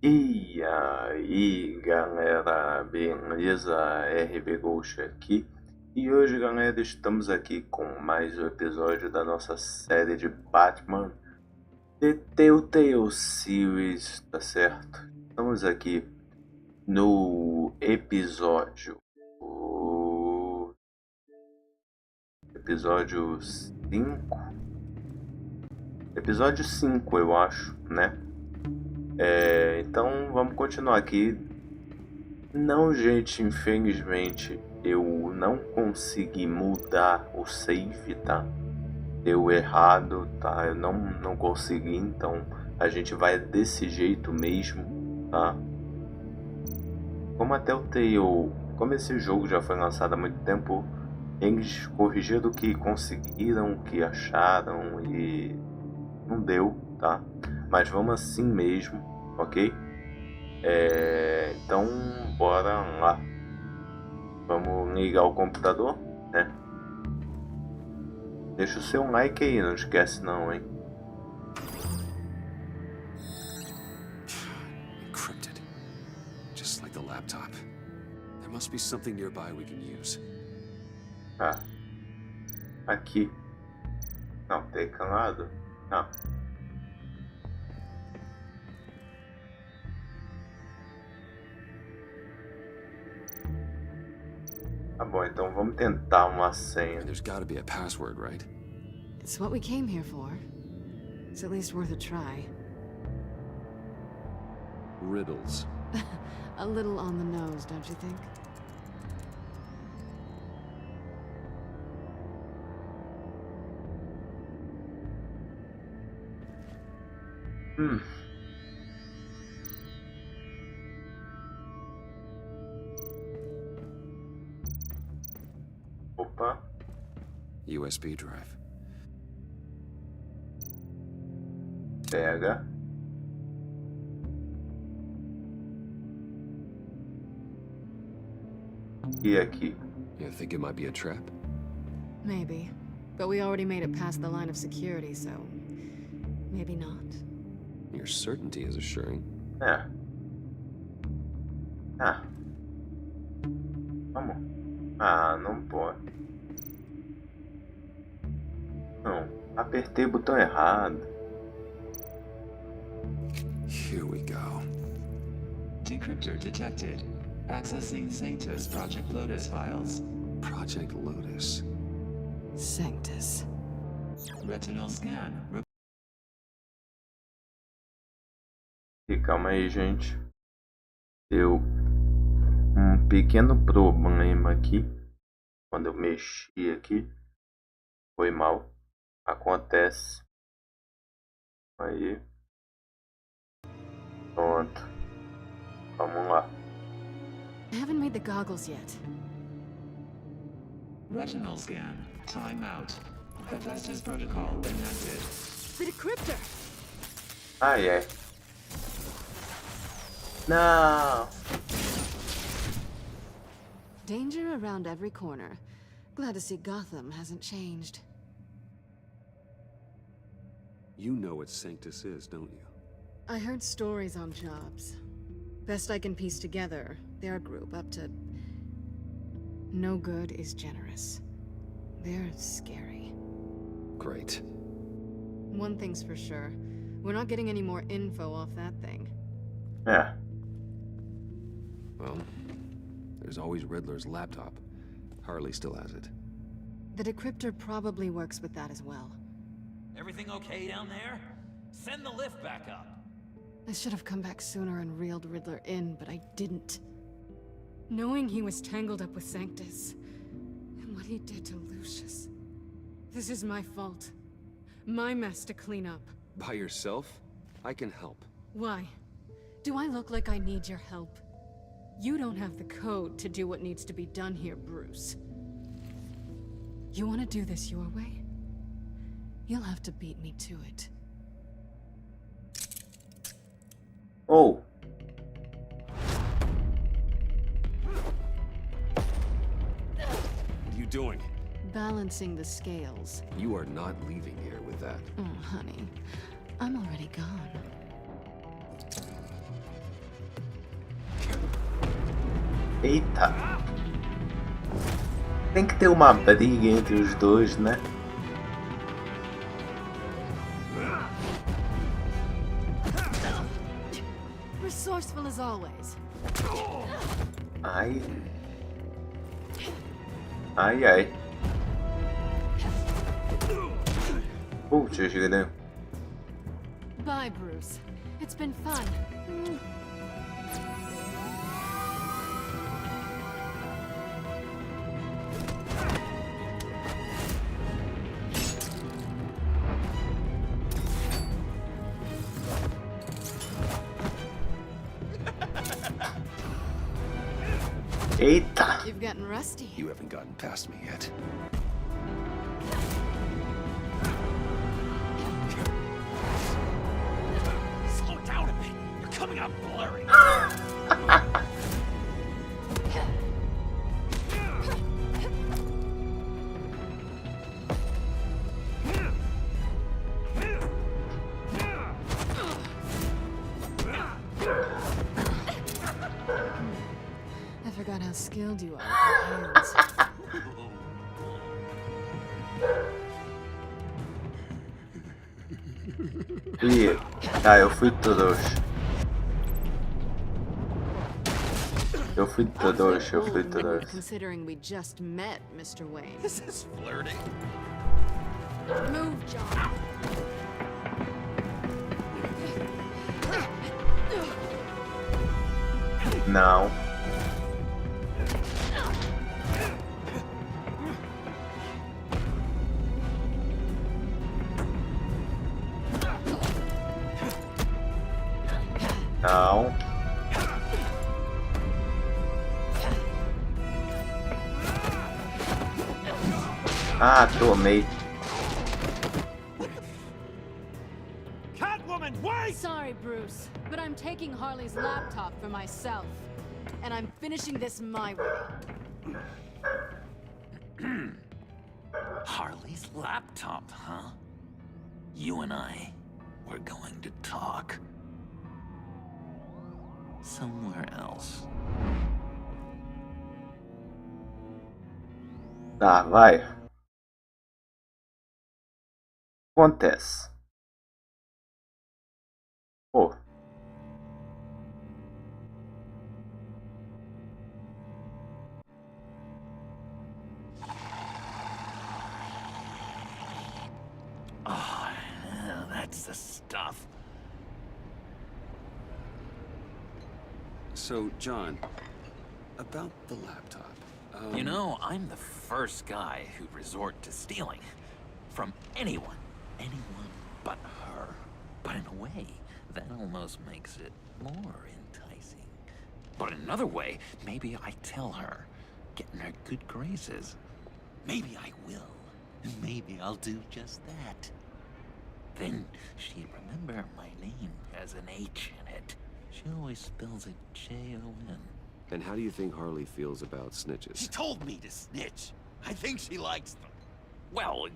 E aí galera, beleza? RB Ghost aqui. E hoje galera, estamos aqui com mais um episódio da nossa série de Batman The Telltale Series, tá certo? Estamos aqui no episódio 5. Episódio 5 eu acho, né? Então vamos continuar aqui. Não, gente, infelizmente eu não consegui mudar o save, tá? Deu errado, tá? Eu não consegui, então a gente vai desse jeito mesmo, tá? Como a Telltale, como esse jogo já foi lançado há muito tempo, eles corrigiram o que conseguiram, o que acharam e não deu, tá? Mas vamos assim mesmo, ok? Então bora lá. Vamos ligar o computador, né? Deixa o seu like aí, não esquece não, hein? Encrypted. Just like the laptop. There must be something nearby we can use. Ah, aqui. Não, teclado. Não. Tá bom, então vamos tentar uma senha. There's gotta be a password, right? It's what we came here for. It's at least worth a try. Riddles. A little on the nose, don't you think? Opa. USB drive. Pega. E aqui? You think it might be a trap? Maybe. But we already made it past the line of security, so maybe not. Your certainty is assuring. Ah. Vamos. Não pode. Não. Apertei o botão errado. Here we go. Decryptor detected. Accessing Sanctus Project Lotus files. Project Lotus. Sanctus. Retinal scan. E calma aí, gente. Deu um pequeno problema aqui. Quando eu mexi aqui. Foi mal. Acontece. Aí. Pronto. Vamos lá. I haven't made the goggles yet. Retinal scan. Timeout. Hephaestus protocol enacted. The decryptor! Ai. Não. Danger around every corner. Glad to see Gotham hasn't changed. You know what Sanctus is, don't you? I heard stories on jobs. Best I can piece together, they're a group up to no good is generous. They're scary. Great. One thing's for sure. We're not getting any more info off that thing. Well, there's always Riddler's laptop. Harley still has it. The decryptor probably works with that as well. Everything okay down there? Send the lift back up. I should have come back sooner and reeled Riddler in, but I didn't. Knowing he was tangled up with Sanctus, and what he did to Lucius. This is my fault. My mess to clean up. By yourself? I can help. Why? Do I look like I need your help? You don't have the code to do what needs to be done here, Bruce. You want to do this your way? You'll have to beat me to it. Oh. What are you doing? Balancing the scales. You are not leaving here with that. Oh, honey. I'm already gone. Eita. Tem que ter uma briga entre os dois, né? Resourceful as always. Ai. Ai, ai. Putz, grande. Bye, Bruce. It's been fun. Eita. You've gotten rusty. You haven't gotten past me yet. Slow down a bit. You're coming out blurry. I forgot how skilled you are with your hands. Ih, tá, eu fui trouxa. Eu fui trouxa, eu fui trouxa. Considering we just met, Mr. Wayne. This is flirting. Move, John. Não. Não. Ah, tomei. Catwoman, wait! Sorry, Bruce, but I'm taking Harley's laptop for myself. And I'm finishing this my way. Harley's laptop, huh? You and I, we're going to talk. Somewhere else. Tá, vai. Acontece. Pô. Oh, yeah, that's the stuff. So, John, about the laptop. You know, I'm the first guy who'd resort to stealing. From anyone. Anyone but her. But in a way, that almost makes it more enticing. But in another way, maybe I tell her, get in her good graces. Maybe I will. And maybe I'll do just that. Then she'd remember my name has an H in it. She always spells it J-O-N. And how do you think Harley feels about snitches? She told me to snitch. I think she likes them. Well,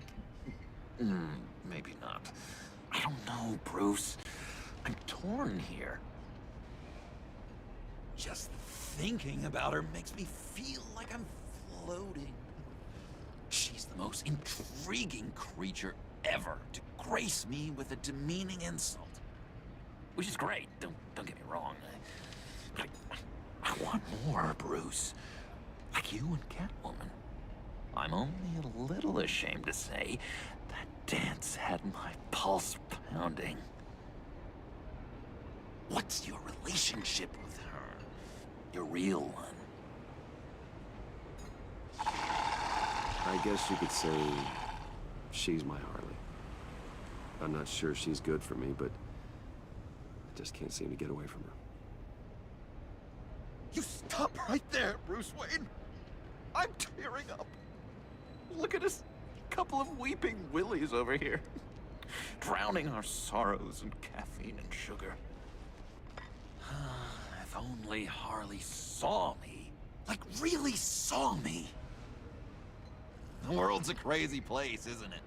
maybe not. I don't know, Bruce. I'm torn here. Just thinking about her makes me feel like I'm floating. She's the most intriguing creature ever to grace me with a demeaning insult. Which is great, don't get me wrong. I want more, Bruce. Like you and Catwoman. I'm only a little ashamed to say that dance had my pulse pounding. What's your relationship with her? Your real one? I guess you could say she's my Harley. I'm not sure she's good for me, but I just can't seem to get away from her. You stop right there, Bruce Wayne. I'm tearing up. Look at us, couple of weeping willies over here. Drowning our sorrows in caffeine and sugar. If only Harley saw me. Like, really saw me. The world's a crazy place, isn't it?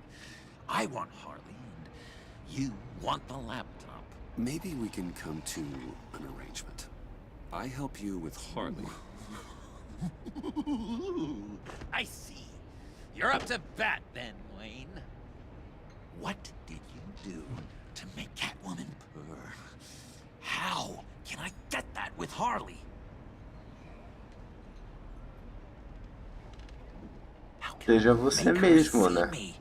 I want Harley, and you want the laptop. Maybe we can come to an arrangement. I help you with Harley, I see. You're up to bat then, Wayne. What did you do to make Catwoman purr? How can I get that with Harley? How can Seja I você make her mesmo, see né? me?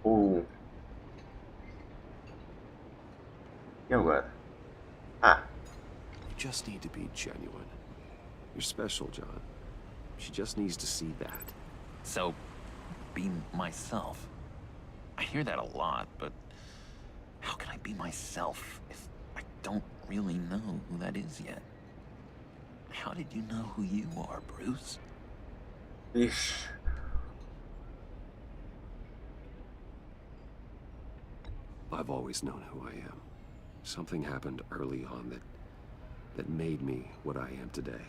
Ou... E agora? Ah, You just need to be genuine. You're special, John. She just needs to see that. So, be myself. I hear that a lot, but how can I be myself if I don't really know who that is yet? How did you know who you are, Bruce? ixi. I've always known who I am. Something happened early on that made me what I am today.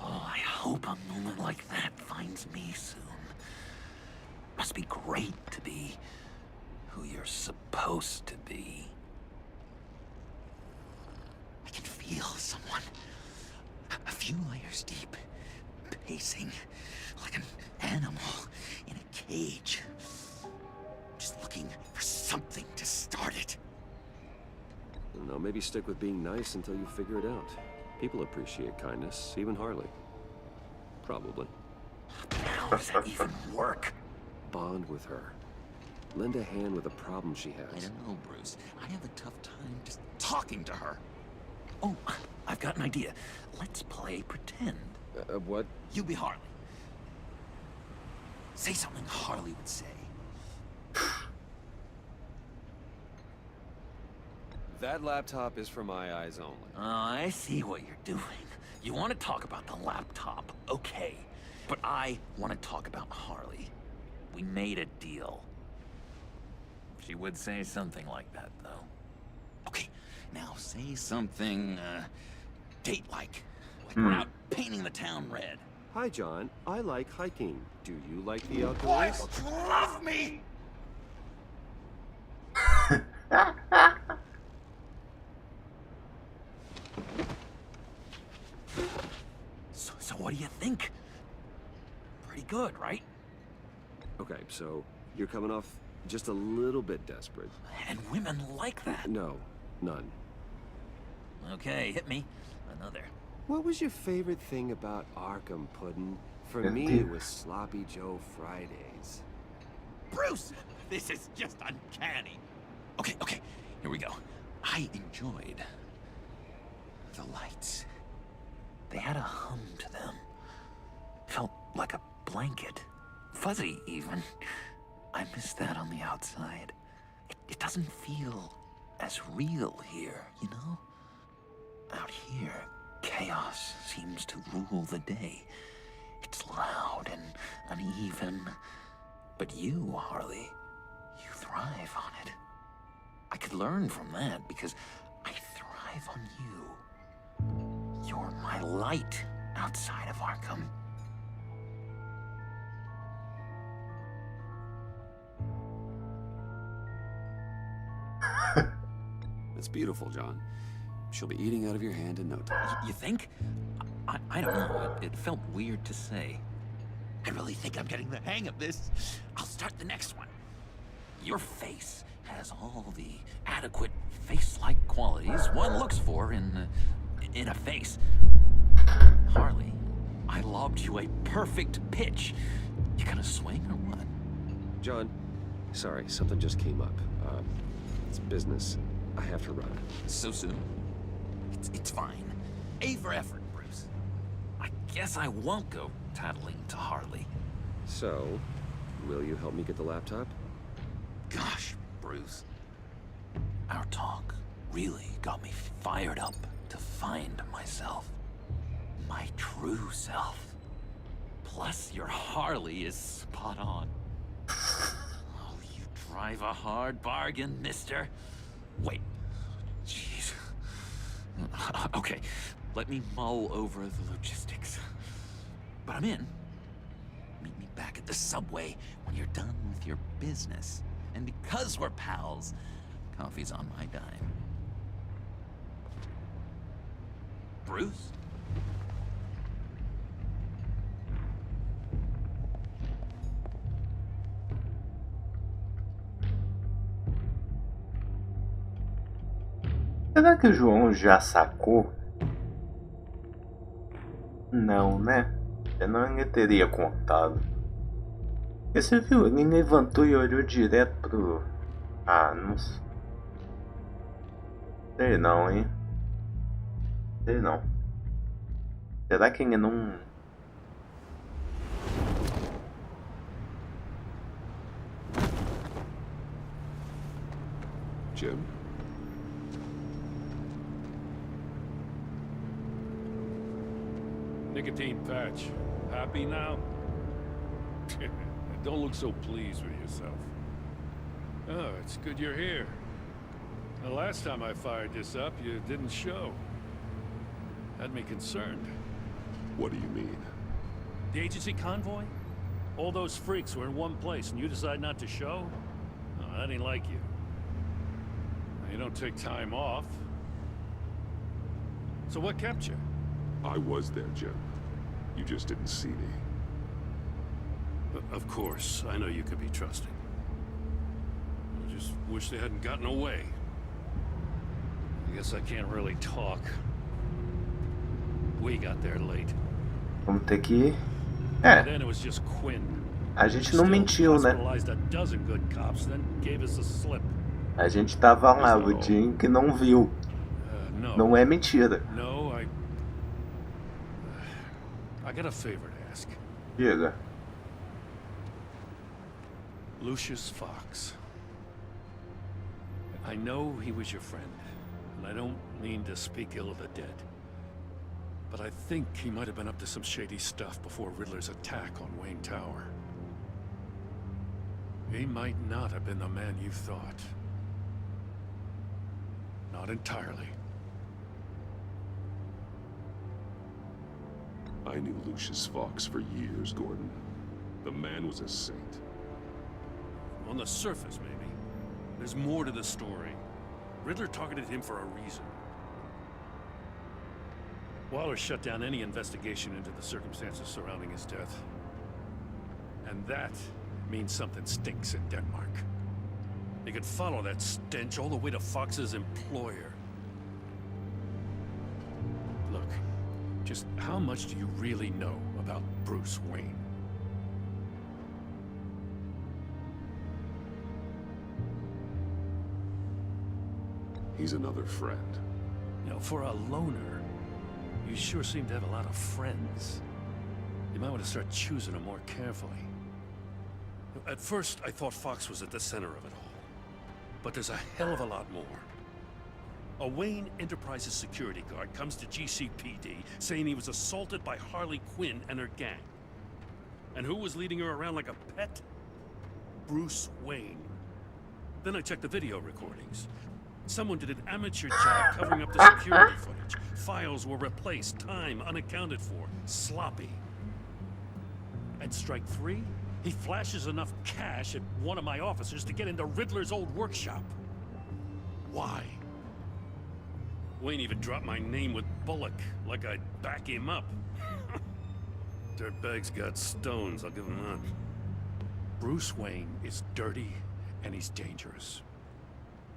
Oh, I hope a moment like that finds me soon. Must be great to be who you're supposed to be. I can feel someone a few layers deep, pacing like an animal in a cage. Just looking for something to start it. No, maybe stick with being nice until you figure it out. People appreciate kindness, even Harley. Probably. How does that even work? Bond with her. Lend a hand with a problem she I has. don't know, Bruce. I have a tough time just talking to her. Oh, I've got an idea. Let's play pretend. What? You be Harley. Say something Harley would say. That laptop is for my eyes only. I see what you're doing. You want to talk about the laptop, okay. But I want to talk about Harley. We made a deal. She would say something like that, though. Okay, now say something, date-like. Like we're out painting the town red. Hi, John. I like hiking. Do you like the outdoors? Why don't you love me? So what do you think? Pretty good, right? Okay, so you're coming off just a little bit desperate. And women like that. No, none. Okay, hit me. Another. What was your favorite thing about Arkham, Puddin'? For me, it was Sloppy Joe Fridays. Bruce! This is just uncanny. Okay, here we go. I enjoyed the lights. They had a hum to them. Felt like a blanket. Fuzzy, even. I miss that on the outside. It doesn't feel as real here, you know? Out here, chaos seems to rule the day. It's loud and uneven. But you, Harley, you thrive on it. I could learn from that because I thrive on you. You're my light outside of Arkham. It's beautiful, John. She'll be eating out of your hand in no time. You think? I don't know. It felt weird to say. I really think I'm getting the hang of this. I'll start the next one. Your face has all the adequate face-like qualities one looks for in a face. Harley, I lobbed you a perfect pitch. You gonna swing or what? John, sorry, something just came up. It's business. I have to run. So soon? It's fine. A for effort, Bruce. I guess I won't go tattling to Harley. So, will you help me get the laptop? Gosh, Bruce. Our talk really got me fired up to find myself. My true self. Plus, your Harley is spot on. Oh, you drive a hard bargain, mister. Wait. Jeez. Okay, let me mull over the logistics. But I'm in. Meet me back at the subway when you're done with your business. And because we're pals, coffee's on my dime. Bruce? Será que o João já sacou? Não, né? Senão ele teria contado. E você viu? Ele levantou e olhou direto pro... Ah, não sei não, hein? Sei não. Será que ele não... Jim? Nicotine patch. Happy now? Don't look so pleased with yourself. Oh, it's good you're here. The last time I fired this up, you didn't show. Had me concerned. What do you mean? The agency convoy? All those freaks were in one place and you decide not to show? Oh, that ain't like you. You don't take time off. So what kept you? I was there, Jim. You just didn't see me. Of course, I know you could be trusting. I just wish they hadn't gotten away. I guess I can't really talk. We got there late. Vamos ter que... Then it was just Quinn. A gente não mentiu, né? A dozen good cops, then gave us a slip. A gente tava lá, o Jim que não viu. Não é mentira. No, I got a favor to ask. Diga. Lucius Fox. I know he was your friend, and I don't mean to speak ill of the dead. But I think he might have been up to some shady stuff before Riddler's attack on Wayne Tower. He might not have been the man you thought. Not entirely. I knew Lucius Fox for years, Gordon. The man was a saint. On the surface, maybe. There's more to the story. Riddler targeted him for a reason. Waller shut down any investigation into the circumstances surrounding his death. And that means something stinks in Denmark. They could follow that stench all the way to Fox's employer. Look, just how much do you really know about Bruce Wayne? He's another friend. You know, for a loner, you sure seem to have a lot of friends. You might want to start choosing them more carefully. At first, I thought Fox was at the center of it all. But there's a hell of a lot more. A Wayne Enterprises security guard comes to GCPD saying he was assaulted by Harley Quinn and her gang. And who was leading her around like a pet? Bruce Wayne. Then I checked the video recordings. Someone did an amateur job covering up the security footage. Files were replaced, time unaccounted for, sloppy. And strike three? He flashes enough cash at one of my officers to get into Riddler's old workshop. Why? Wayne even dropped my name with Bullock, like I'd back him up. Dirtbag's got stones, I'll give him that. Bruce Wayne is dirty and he's dangerous.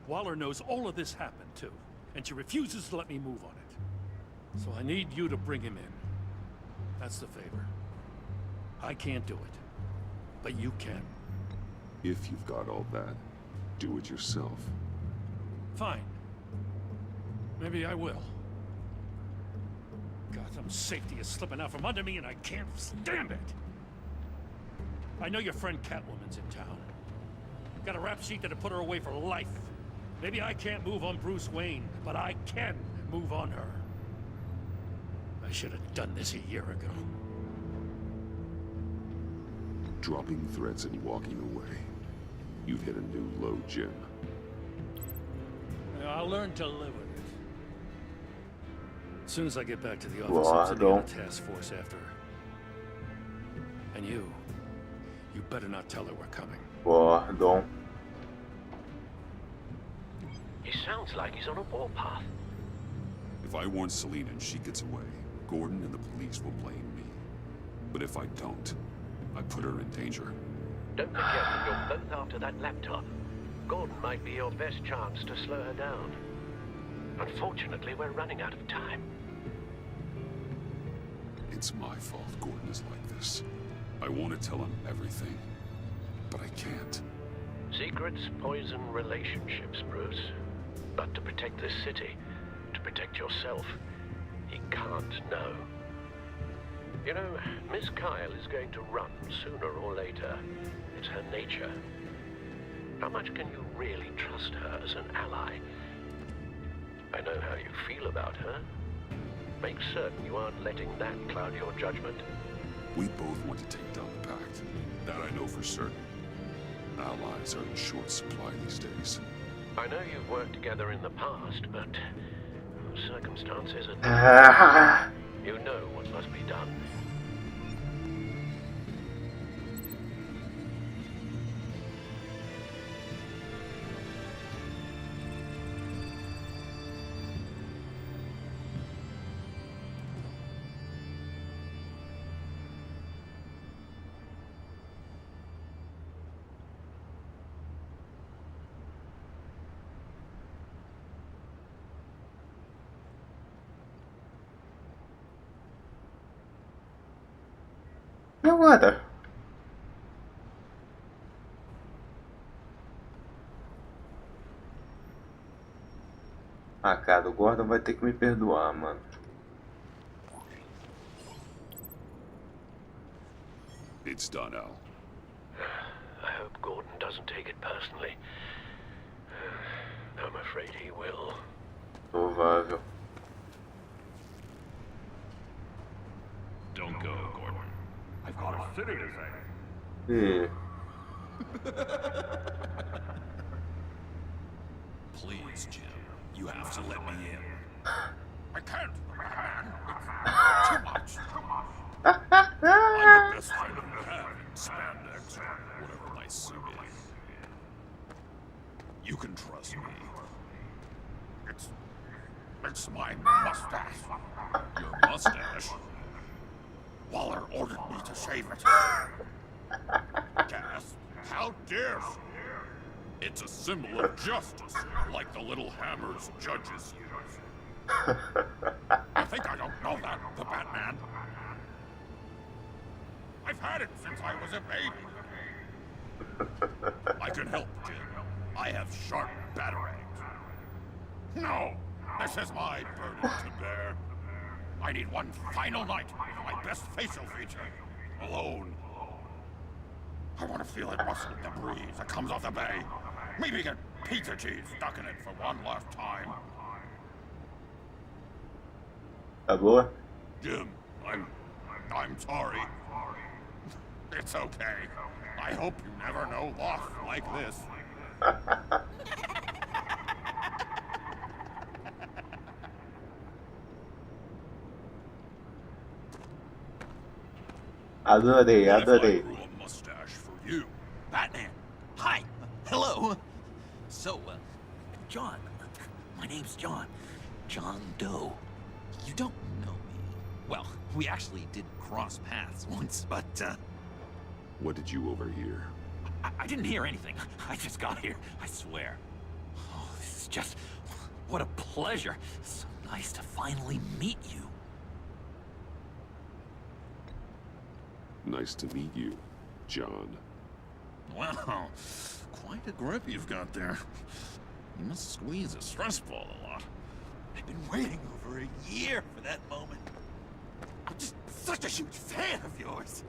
Waller knows all of this happened too, and she refuses to let me move on it. So I need you to bring him in. That's the favor. I can't do it, but you can. If you've got all that, do it yourself. Fine. Maybe I will. Gotham safety is slipping out from under me and I can't stand it. I know your friend Catwoman's in town. Got a rap sheet that'll put her away for life. Maybe I can't move on Bruce Wayne, but I can move on her. I should have done this a year ago. Dropping threats and walking away. You've hit a new low, Jim. I'll learn to live with it. As soon as I get back to the office, I'm sending out a task force after her. And you better not tell her we're coming. Gordon. It sounds like he's on a warpath. If I warn Selena and she gets away, Gordon and the police will blame me. But if I don't, I put her in danger. Don't forget that you're both after that laptop. Gordon might be your best chance to slow her down. Unfortunately, we're running out of time. It's my fault Gordon is like this. I want to tell him everything, but I can't. Secrets poison relationships, Bruce. But to protect this city, to protect yourself, he can't know. You know, Miss Kyle is going to run sooner or later. It's her nature. How much can you really trust her as an ally? I know how you feel about her. Make certain you aren't letting that cloud your judgment. We both want to take down the Pact. That I know for certain. Allies are in short supply these days. I know you've worked together in the past, but circumstances are different. You know what must be done. E agora? Ah, cara, o Gordon vai ter que me perdoar, mano. It's done, Al. I hope Gordon doesn't take it personally. I'm afraid he will. Provável. Don't go, Gordon. I've got a city to save. Please, Jim. You have to let me in. I can't. It's too much. I'm the best friend you have. Spandex, whatever my suit is. You can trust me. It's my mustache. Your mustache? Waller ordered me to shave it. Gas, how dare she? It's a symbol of justice, like the little hammers judges use. You think I don't know that, the Batman? I've had it since I was a baby. I can help, Jim. I have sharp batarangs. No, this is my burden to bear. I need one final night with my best facial feature. Alone. I want to feel it rustle with the breeze that comes off the bay. Maybe get pizza cheese stuck in it for one last time. Tá boa? Jim, I'm sorry. It's okay. I hope you never know loss like this. Adorei, adorei. Grew a mustache for you. Batman! Hi! Hello! So, John. My name's John. John Doe. You don't know me. Well, we actually did cross paths once, but, What did you overhear? I didn't hear anything. I just got here, I swear. Oh, this is just... what a pleasure. So nice to finally meet you. Nice to meet you, John. Wow, quite a grip you've got there. You must squeeze a stress ball a lot. I've been waiting over a year for that moment. I'm just such a huge fan of yours.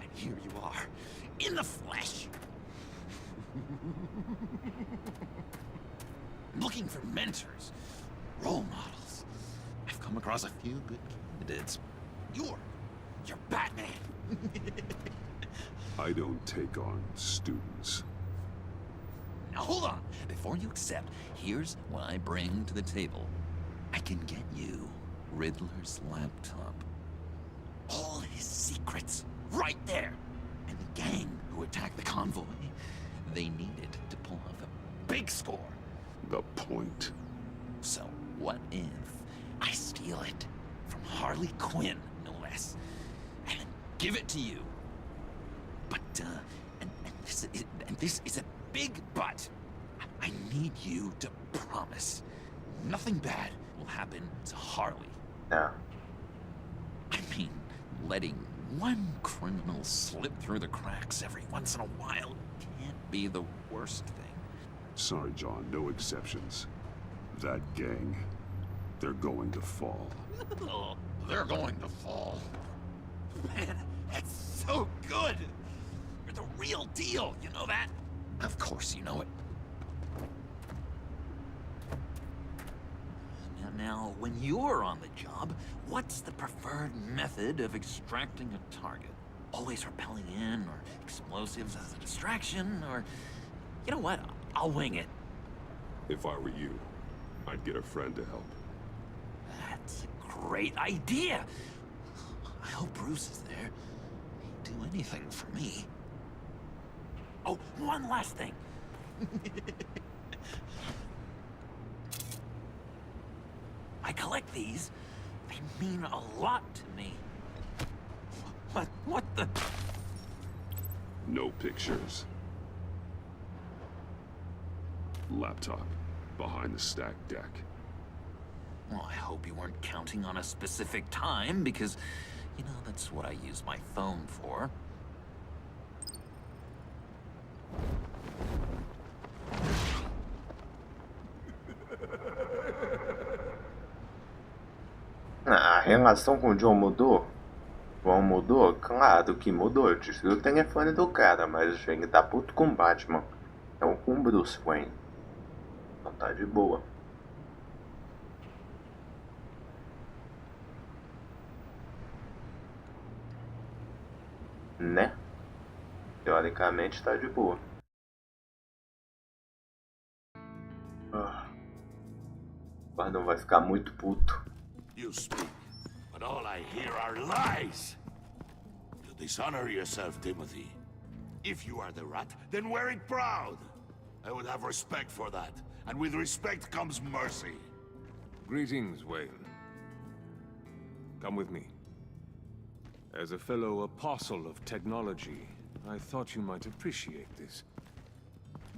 And here you are, in the flesh. I'm looking for mentors, role models. I've come across a few good candidates. You're Batman. I don't take on students. Now hold on. Before you accept, here's what I bring to the table. I can get you Riddler's laptop. All his secrets, right there. And the gang who attacked the convoy, they needed to pull off a big score. The point. So what if I steal it from Harley Quinn, no less, and give it to you. But, and this is a big but. I need you to promise nothing bad will happen to Harley. Yeah. I mean, letting one criminal slip through the cracks every once in a while can't be the worst thing. Sorry, John, no exceptions. That gang, they're going to fall. They're going to fall. Man, that's so good! You're the real deal, you know that? Of course you know it. Now, when you're on the job, what's the preferred method of extracting a target? Always rappelling in, or explosives as a distraction, or... You know what? I'll wing it. If I were you, I'd get a friend to help. That's a great idea! I hope Bruce is there. He'd do anything for me. Oh, one last thing. I collect these. They mean a lot to me. What the... No pictures. Laptop, behind the stacked deck. Well, I hope you weren't counting on a specific time, because, you know, that's what I use my phone for. A relação com o John mudou? João mudou? Claro que mudou. Desliga o telefone do cara, mas ele tá puto com Batman. Não com Bruce Wayne. Então tá de boa. Né? Teoricamente tá de boa. Mas não vai ficar muito puto. You speak, but all I hear are lies. You dishonor yourself, Timothy. If you are the rat, then wear it proud. I would have respect for that, and with respect comes mercy. Greetings, Wayne. Come with me. As a fellow apostle of technology, I thought you might appreciate this.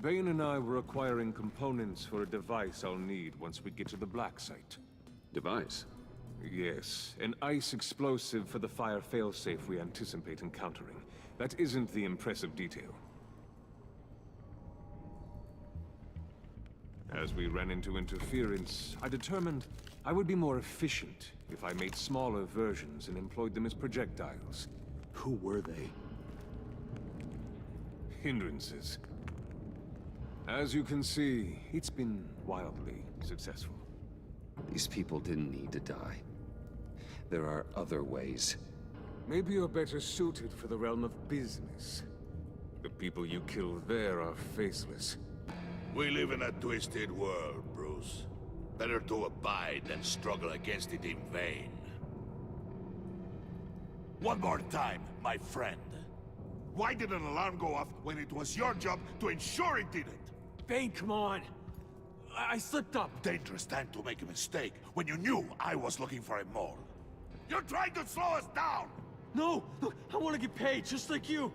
Bane and I were acquiring components for a device I'll need once we get to the Black Site. Device? Yes, an ice explosive for the fire failsafe we anticipate encountering. That isn't the impressive detail. As we ran into interference, I determined I would be more efficient if I made smaller versions and employed them as projectiles. Who were they? Hindrances. As you can see, it's been wildly successful. These people didn't need to die. There are other ways. Maybe you're better suited for the realm of business. The people you kill there are faceless. We live in a twisted world, Bruce. Better to abide than struggle against it in vain. One more time, my friend. Why did an alarm go off when it was your job to ensure it didn't? Bane, come on! I slipped up! Dangerous time to make a mistake when you knew I was looking for a mole. You're trying to slow us down! No! Look, I want to get paid, just like you!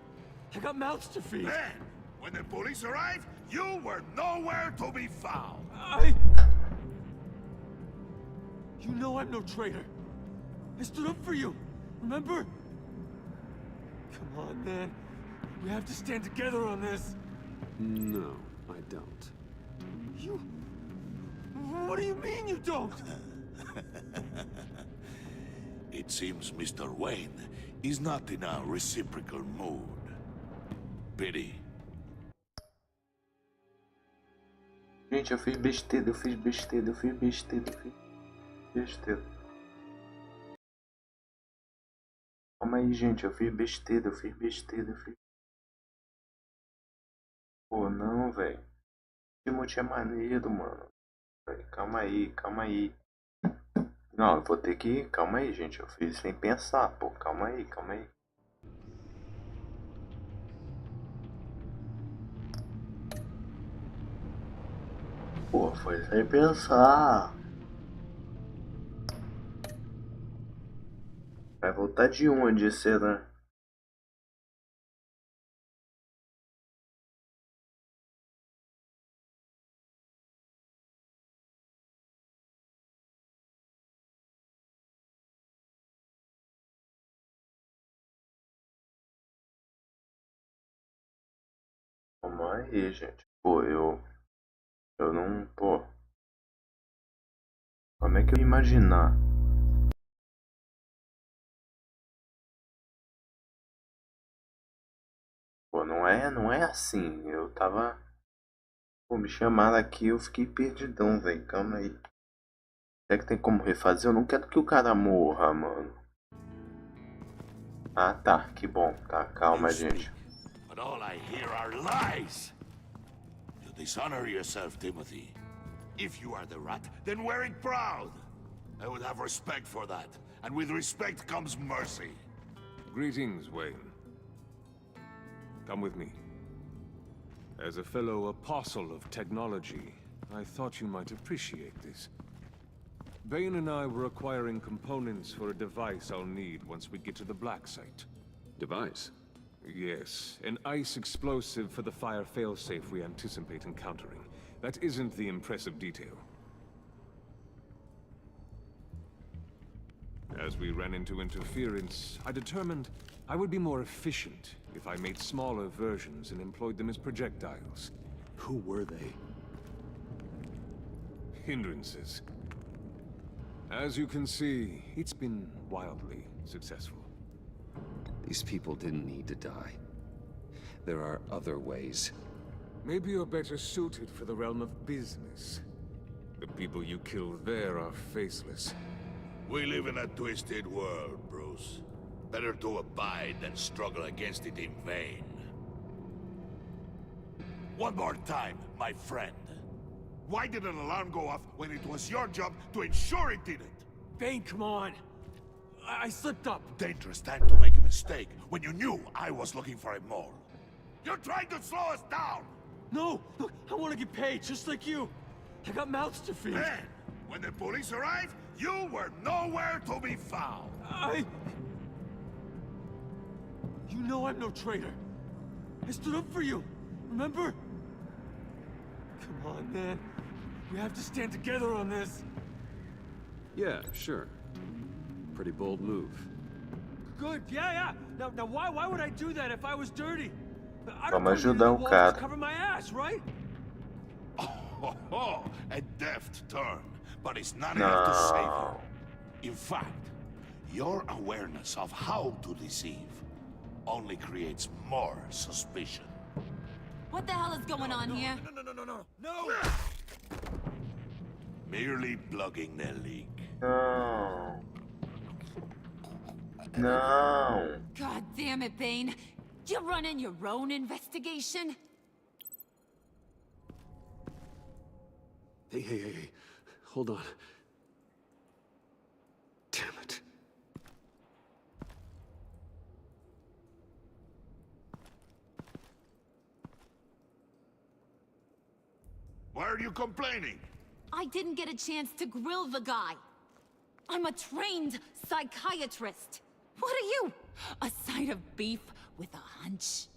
I got mouths to feed! Then, when the police arrived, you were nowhere to be found! You know I'm no traitor! I stood up for you, remember? Come on, man. We have to stand together on this! No, I don't. You... What do you mean you don't? It seems Mr. Wayne is not in a reciprocal mood. Pity. Gente, eu fiz besteira. Calma aí, gente, eu fiz besteira. Pô, não, velho. Timothy é maneiro, mano. Calma aí. Não, eu vou ter que... Calma aí, gente. Eu fiz sem pensar, pô. Calma aí. Pô, foi sem pensar. voltar de onde será? Calma aí, gente. Pô, eu não, pô. Como é que eu ia imaginar? Pô, não é assim. Eu tava. Pô, me chamaram aqui, eu fiquei perdidão, velho. Calma aí. Será que tem como refazer? Eu não quero que o cara morra, mano. Ah, tá. Que bom. Tá, calma, gente. But all I hear are lies. You dishonor yourself, Timothy. If you are the rat, then wear it proud. I would have respect for that. And with respect comes mercy. Greetings, Wayne. Come with me. As a fellow apostle of technology, I thought you might appreciate this. Bane and I were acquiring components for a device I'll need once we get to the Black Site. Device? Yes, an ice explosive for the fire failsafe we anticipate encountering. That isn't the impressive detail. As we ran into interference, I determined I would be more efficient if I made smaller versions and employed them as projectiles. Who were they? Hindrances. As you can see, it's been wildly successful. These people didn't need to die. There are other ways. Maybe you're better suited for the realm of business. The people you kill there are faceless. We live in a twisted world, Bruce. Better to abide than struggle against it in vain. One more time, my friend. Why did an alarm go off when it was your job to ensure it didn't? Bane, come on. I slipped up. Dangerous time to make a mistake when you knew I was looking for a mole. You're trying to slow us down! No, look, I want to get paid just like you. I got mouths to feed. Then, when the police arrived, you were nowhere to be found. You know I'm no traitor. I stood up for you, remember? Come on, man. We have to stand together on this. Yeah, sure. Pretty bold move. Good, yeah. Now why would I do that if I was dirty? I Vamos put you in ajudar the o walls cara. to cover my ass, right? Oh, a deft turn, but it's not enough to save you. In fact, your awareness of how to deceive only creates more suspicion. What the hell is going on here? No! Merely plugging the leak. Não. Não. God damn it, Bane. You're running your own investigation? Hey. Hold on. Damn it. Why are you complaining? I didn't get a chance to grill the guy. I'm a trained psychiatrist. What are you? A side of beef with a hunch?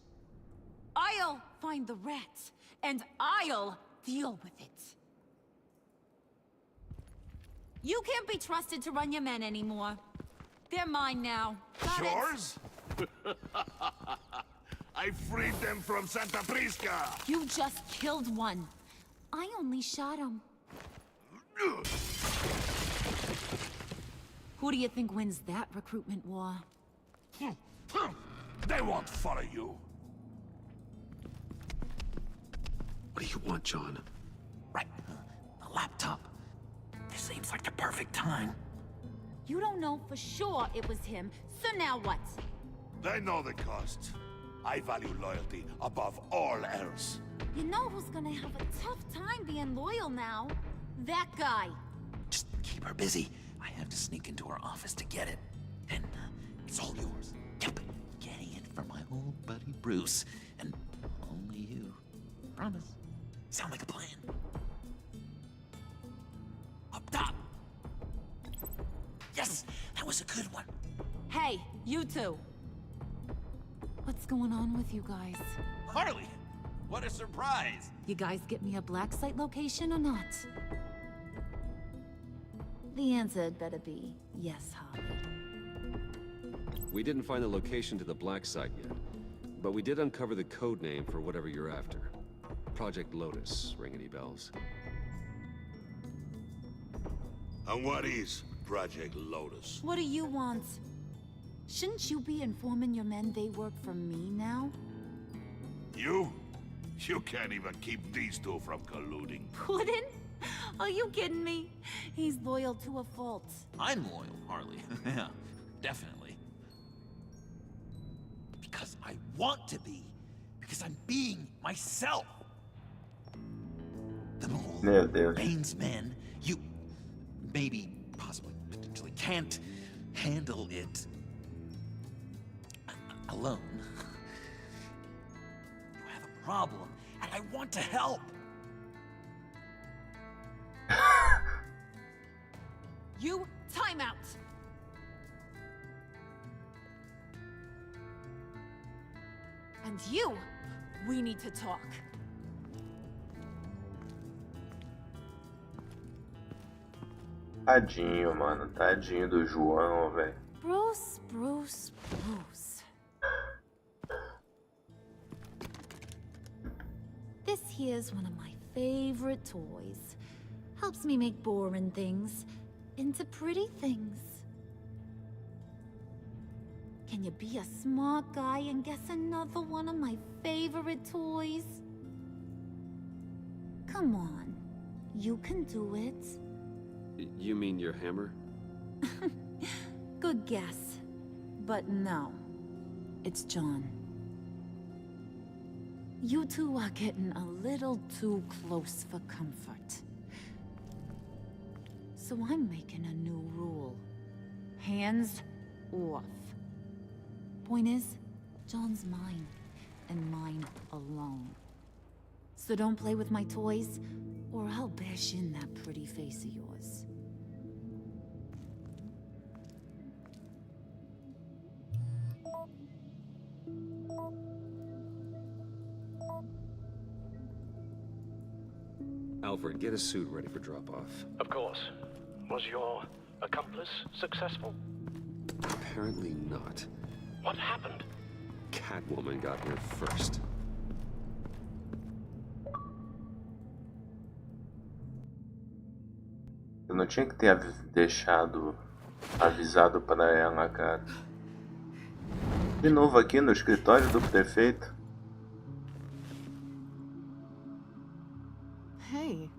I'll find the rat, and I'll deal with it. You can't be trusted to run your men anymore. They're mine now. Got it? Yours? I freed them from Santa Prisca! You just killed one. I only shot him. Who do you think wins that recruitment war? They won't follow you. What do you want, John? Right. The laptop. This seems like the perfect time. You don't know for sure it was him, so now what? They know the cost. I value loyalty above all else. You know who's gonna have a tough time being loyal now? That guy. Just keep her busy. I have to sneak into her office to get it. And it's all yours. Yep. Getting it from my old buddy Bruce. And only you. Promise. Sound like a plan. Up top. Yes, that was a good one. Hey, you two. What's going on with you guys? Harley! What a surprise! You guys get me a black site location or not? The answer had better be yes, Harley. We didn't find the location to the black site yet, but we did uncover the code name for whatever you're after. Project Lotus. Ring any bells? And what is Project Lotus? What do you want? Shouldn't you be informing your men they work for me now? You? You can't even keep these two from colluding. Puddin'? Are you kidding me? He's loyal to a fault. I'm loyal, Harley. Yeah, definitely. Because I want to be. Because I'm being myself. The mole, Bane's men, you maybe, possibly, potentially can't handle it alone. You have a problem, and I want to help. You, time out! And you, we need to talk. Tadinho, mano. Tadinho do João, velho. Bruce. This here's one of my favorite toys. Helps me make boring things into pretty things. Can you be a smart guy and guess another one of my favorite toys? Come on, you can do it. You mean your hammer? Good guess. But no. It's John. You two are getting a little too close for comfort. So I'm making a new rule. Hands off. Point is, John's mine, and mine alone. So don't play with my toys, or I'll bash in that pretty face of yours. Alfred, get a suit ready for drop-off. Of course. Was your accomplice successful? Apparently not. What happened? Catwoman got here first. Eu não tinha que ter deixado avisado para ela, cara. De novo aqui no escritório do prefeito. Hey,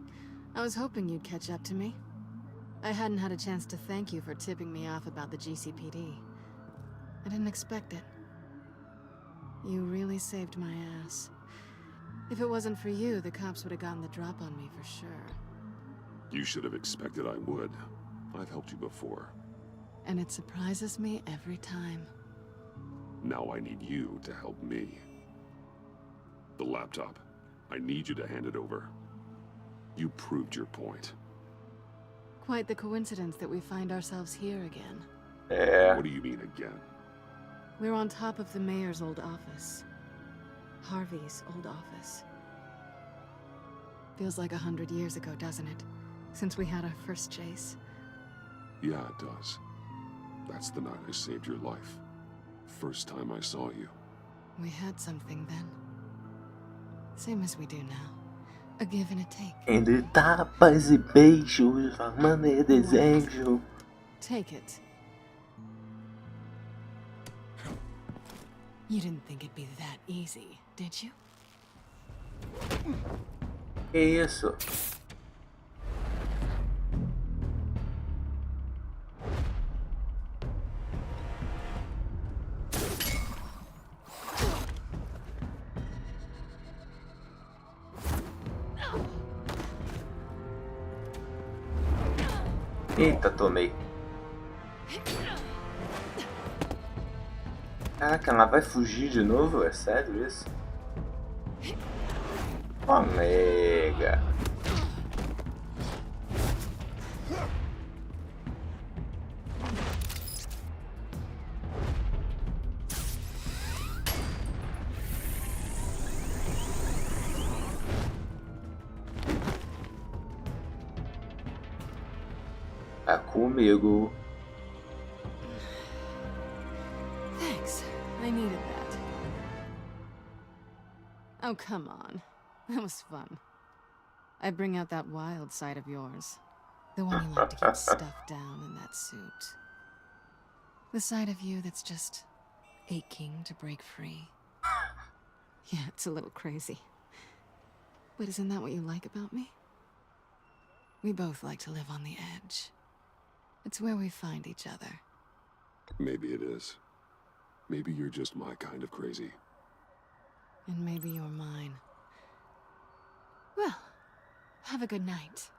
I was hoping you'd catch up to me. I hadn't had a chance to thank you for tipping me off about the GCPD. I didn't expect it. You really saved my ass. If it wasn't for you, the cops would have gotten the drop on me for sure. You should have expected I would. I've helped you before. And it surprises me every time. Now I need you to help me. The laptop. I need you to hand it over. You proved your point. Quite the coincidence that we find ourselves here again. Yeah. What do you mean again? We're on top of the mayor's old office. Harvey's old office. Feels like 100 years ago, doesn't it? Since we had our first chase. Yeah, it does. That's the night I saved your life. First time I saw you. We had something then. Same as we do now. A give and a take. Entre tapas e beijos, formando e desejo. Take it. You didn't think it'd be that easy, did you? Que isso? Eita, tomei. Caraca, ela vai fugir de novo? É sério isso? Omega. Tá comigo. Thanks. I needed that. Oh, come on. That was fun. I bring out that wild side of yours. The one you like to keep stuffed down in that suit. The side of you that's just aching to break free. Yeah, it's a little crazy. But isn't that what you like about me? We both like to live on the edge. It's where we find each other. Maybe it is. Maybe you're just my kind of crazy. And maybe you're mine. Well, have a good night.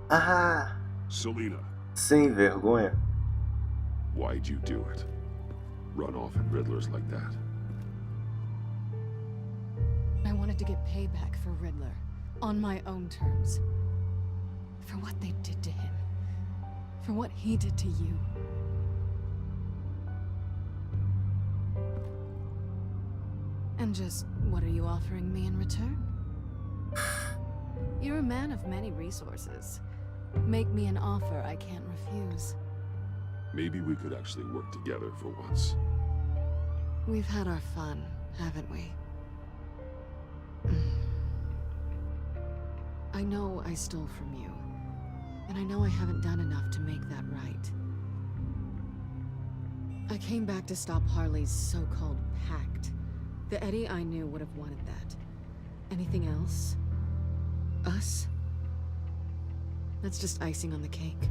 Ah, Selena, sem vergonha. why'd you do it? Run off at Riddlers like that. I wanted to get payback for Riddler, on my own terms. For what they did to him. For what he did to you. And just, what are you offering me in return? You're a man of many resources. Make me an offer I can't refuse. Maybe we could actually work together for once. We've had our fun, haven't we? I know I stole from you, and I know I haven't done enough to make that right. I came back to stop Harley's so-called pact. The Eddie I knew would have wanted that. Anything else? Us? That's just icing on the cake.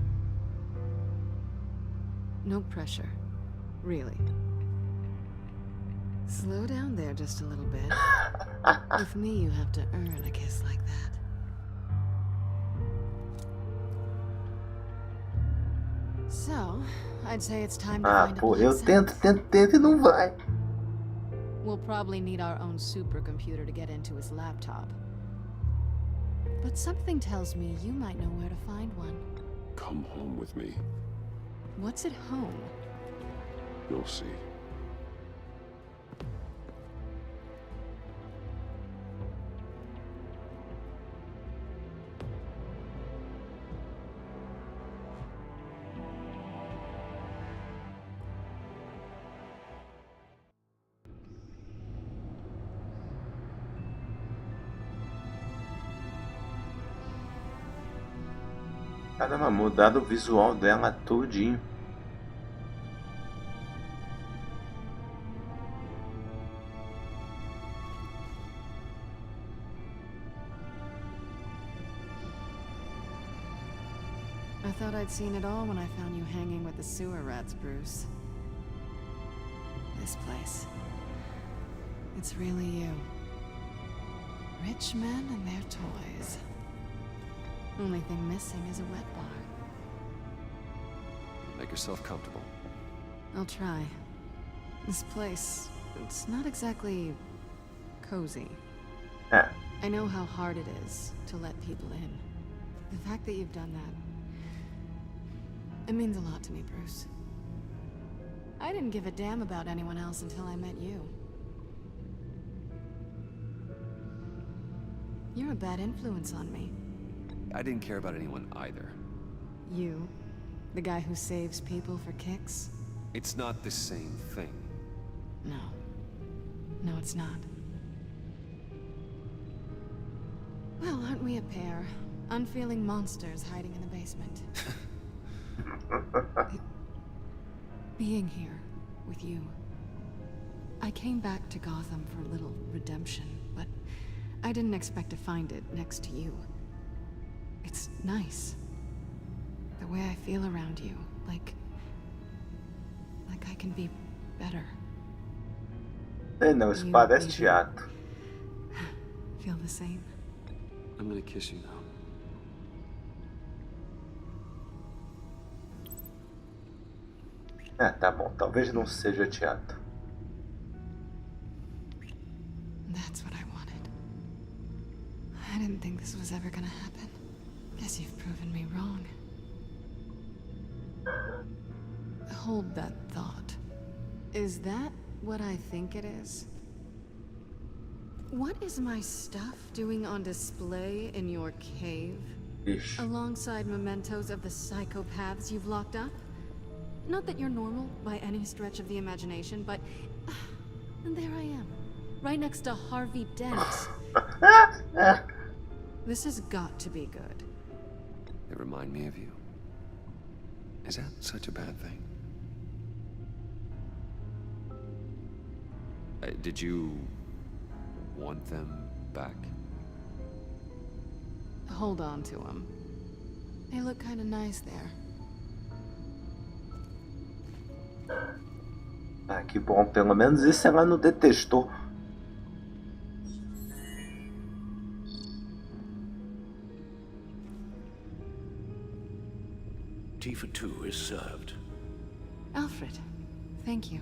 No pressure. Really. Slow down there just a little bit. With me, you have to earn a kiss like that. So, I'd say it's time to find a Pô, eu plan set. tento e não vai. We'll probably need our own supercomputer to get into his laptop. But something tells me you might know where to find one. Come home with me. What's at home? You'll see. Caramba, mudaram o visual dela todinho. I thought I'd seen it all when I found you hanging with the sewer rats, Bruce. This place. It's really you. Rich men and their toys. Only thing missing is a wet bar. Make yourself comfortable. I'll try. This place, it's not exactly cozy. Ah. I know how hard it is to let people in. The fact that you've done that, it means a lot to me, Bruce. I didn't give a damn about anyone else until I met you. You're a bad influence on me. I didn't care about anyone either. You? The guy who saves people for kicks? It's not the same thing. No. No, it's not. Well, aren't we a pair? Unfeeling monsters hiding in the basement. Being here with you. I came back to Gotham for a little redemption, but I didn't expect to find it next to you. It's nice. The way I feel around you, like I can be better. Não, isso parece teatro. Feel the same? I'm gonna kiss you now. Ah, tá bom. Talvez não seja teatro. That's what I wanted. I didn't think this was ever gonna happen. Guess you've proven me wrong. Hold that thought. Is that what I think it is? What is my stuff doing on display in your cave? Deixe. Alongside mementos of the psychopaths you've locked up? Not that you're normal by any stretch of the imagination, but and there I am, right next to Harvey Dent. This has got to be good. They remind me of you. Is that such a bad thing? Did you want them back? Hold on to them. They look kind of nice there. Ah, que bom. Pelo menos isso ela não detestou. Tea for two is served. Alfred, thank you.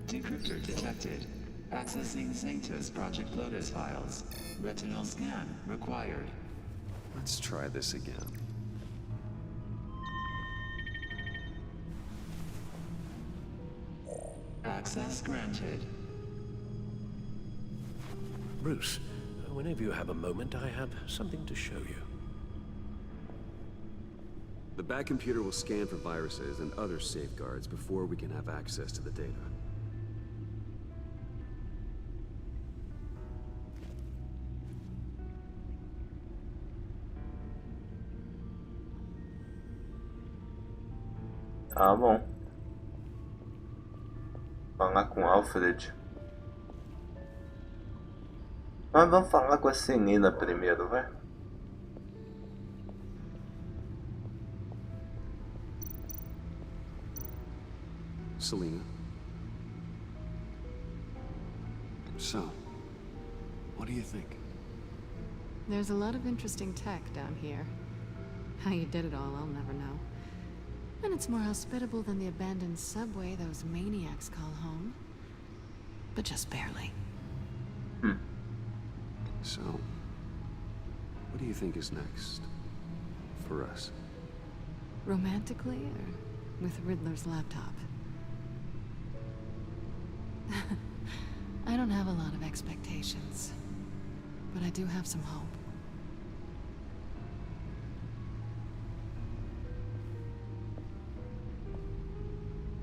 Decryptor detected. Accessing Sanctus Project Lotus files. Retinal scan required. Let's try this again. Access granted. Bruce, whenever you have a moment, I have something to show you. The back computer will scan for viruses and other safeguards before we can have access to the data. Tá bom. Falar com Alfred. Mas vamos falar com a Senina primeiro, vai? Selena. So, what do you think? There's a lot of interesting tech down here. How you did it all, I'll never know. And it's more hospitable than the abandoned subway those maniacs call home. But just barely. So, what do you think is next for us? Romantically, or with Riddler's laptop? I don't have a lot of expectations, but I do have some hope.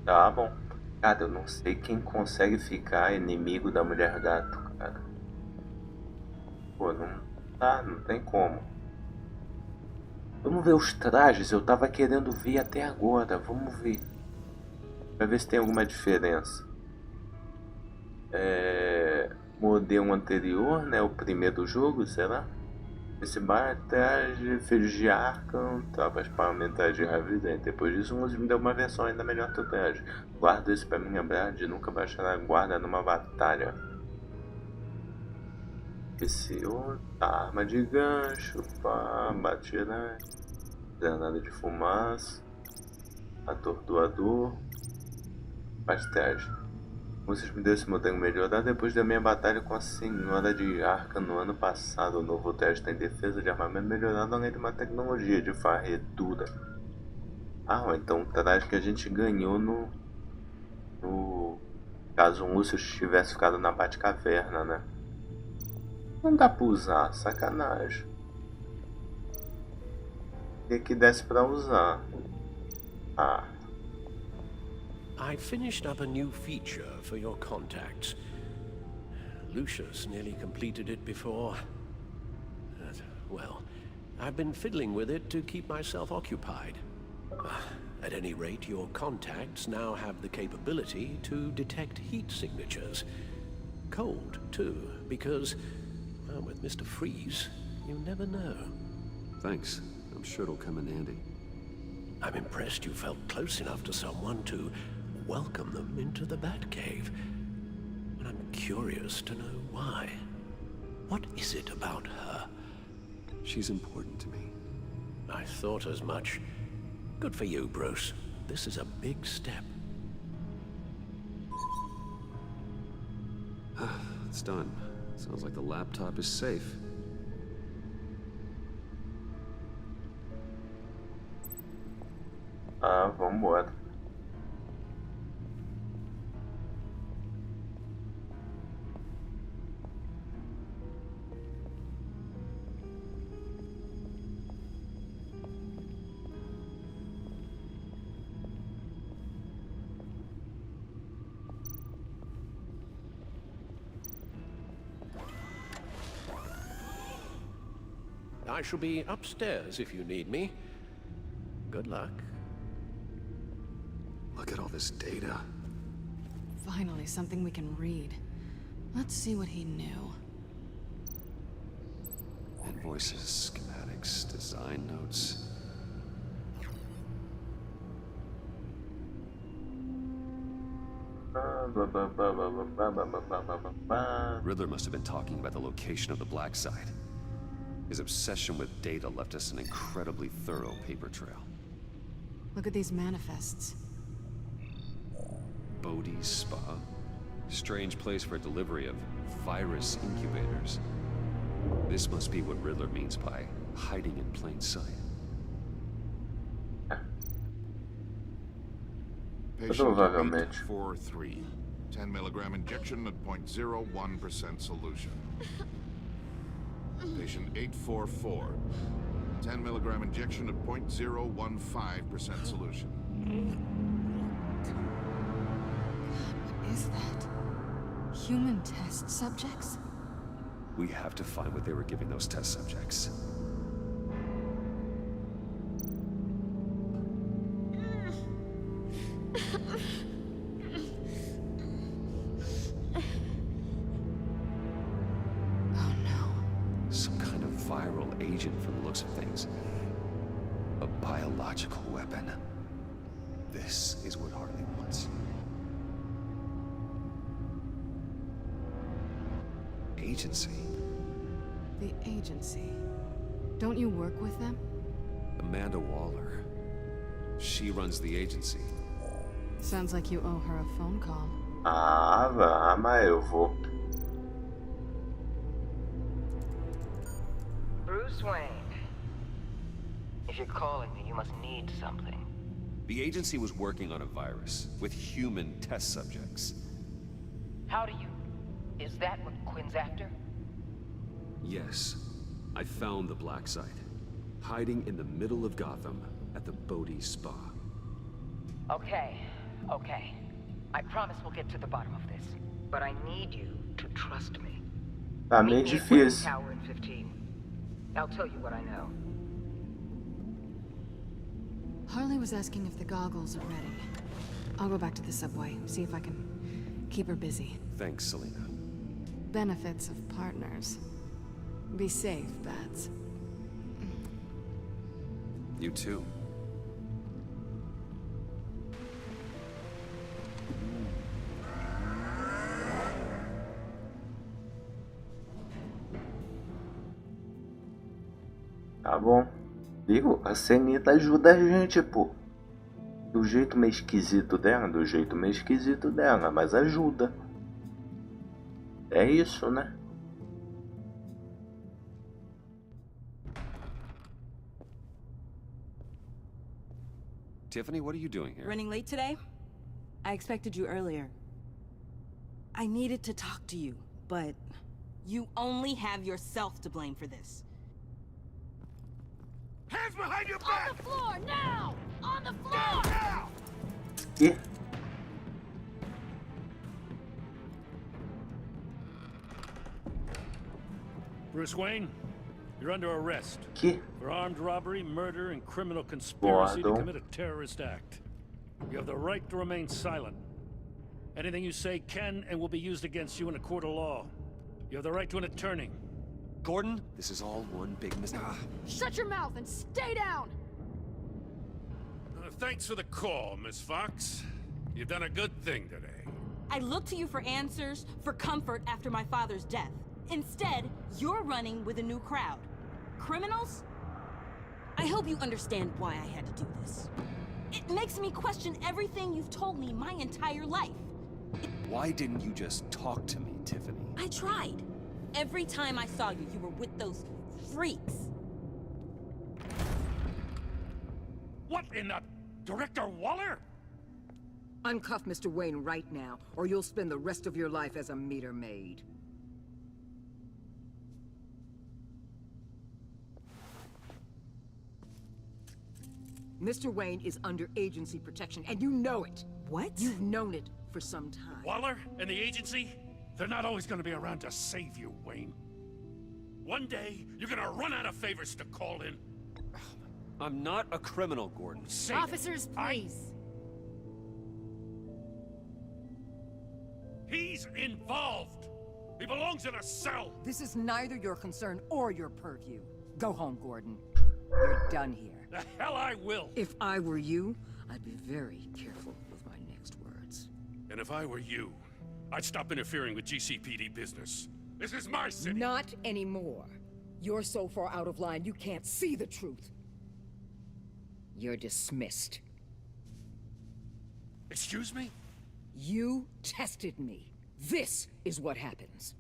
Tá bom. Cara, eu não sei quem consegue ficar inimigo da mulher gato, cara. Pô, não tá, não tem como. Vamos ver os trajes, eu tava querendo ver até agora, vamos ver. Pra ver se tem alguma diferença. Modelo anterior, né, o primeiro jogo, será? Esse traje, filhos de Arkham, tropas parlamentares de Ravidente. Depois disso, um me deu uma versão ainda melhor do traje. Guardo isso pra me lembrar de nunca baixar a guarda numa batalha. Esse outro, arma de gancho, pá, batirante, granada de fumaça, atordoador, traje. Vocês me deu esse modelo melhorado depois da minha batalha com a senhora de Arca no ano passado. O novo teste tem defesa de armamento melhorado, além de uma tecnologia de varredura. Ah, então o traje que a gente ganhou no caso o Lúcio tivesse ficado na Batcaverna, né? Não dá pra usar, sacanagem. E que desse pra usar. Ah. I finished up a new feature for your contacts. Lucius nearly completed it before. Well, I've been fiddling with it to keep myself occupied. At any rate, your contacts now have the capability to detect heat signatures. Cold, too, because, well, with Mr. Freeze, you never know. Thanks. I'm sure it'll come in handy. I'm impressed you felt close enough to someone to welcome them into the Batcave. And I'm curious to know why. What is it about her? She's important to me. I thought as much. Good for you, Bruce. This is a big step. It's done. Sounds like the laptop is safe. Ah, vambora. I shall be upstairs if you need me. Good luck. Look at all this data. Finally, something we can read. Let's see what he knew. Invoices, schematics, design notes. Riddler must have been talking about the location of the black site. His obsession with data left us an incredibly thorough paper trail. Look at these manifests. Bodhi's Spa? Strange place for delivery of virus incubators. This must be what Riddler means by hiding in plain sight. Patient 843. 10 milligram injection at 0.01% solution. Patient 844. 10 milligram injection at 0.015% solution. What is that? Human test subjects? We have to find what they were giving those test subjects. From the looks of things. A biological weapon. This is what Harley wants. Agency. The agency. Don't you work with them? Amanda Waller. She runs the agency. Sounds like you owe her a phone call. Ah, vamos, eu vou. Bruce Wayne. If you're calling me, you must need something. The agency was working on a virus with human test subjects. How do you... Is that what Quinn's after? Yes. I found the black site. Hiding in the middle of Gotham at the Bodhi Spa. Okay. I promise we'll get to the bottom of this. But I need you to trust me. Tá meio difícil. Tower in 15. I'll tell you what I know. Harley was asking if the goggles are ready. I'll go back to the subway, see if I can keep her busy. Thanks, Selena. Benefits of partners. Be safe, Bats. You too. Tá bom. Viu? A Cenita ajuda a gente, pô. Do jeito meio esquisito dela, mas ajuda. É isso, né? Tiffany, what are you doing here? Running late today? I expected you earlier. I needed to talk to you, but... You only have yourself to blame for this. Hands behind your back! On the floor, now! On the floor! Now! Que? Bruce Wayne, you're under arrest. Que? For armed robbery, murder, and criminal conspiracy to Boado. commit a terrorist act. You have the right to remain silent. Anything you say can and will be used against you in a court of law. You have the right to an attorney. Gordon, this is all one big mistake. Shut your mouth and stay down! Thanks for the call, Miss Fox. You've done a good thing today. I look to you for answers, for comfort after my father's death. Instead, you're running with a new crowd. Criminals? I hope you understand why I had to do this. It makes me question everything you've told me my entire life. Why didn't you just talk to me, Tiffany? I tried. Every time I saw you, you were with those freaks. What in the Director Waller? Uncuff Mr. Wayne right now, or you'll spend the rest of your life as a meter maid. Mr. Wayne is under agency protection, and you know it. What? You've known it for some time. Waller and the agency? They're not always gonna be around to save you, Wayne. One day, you're gonna run out of favors to call in. I'm not a criminal, Gordon. Officers, please. He's involved. He belongs in a cell. This is neither your concern or your purview. Go home, Gordon. You're done here. The hell I will. If I were you, I'd be very careful with my next words. And if I were you, I'd stop interfering with GCPD business. This is my city. Not anymore. You're so far out of line, you can't see the truth. You're dismissed. Excuse me? You tested me. This is what happens.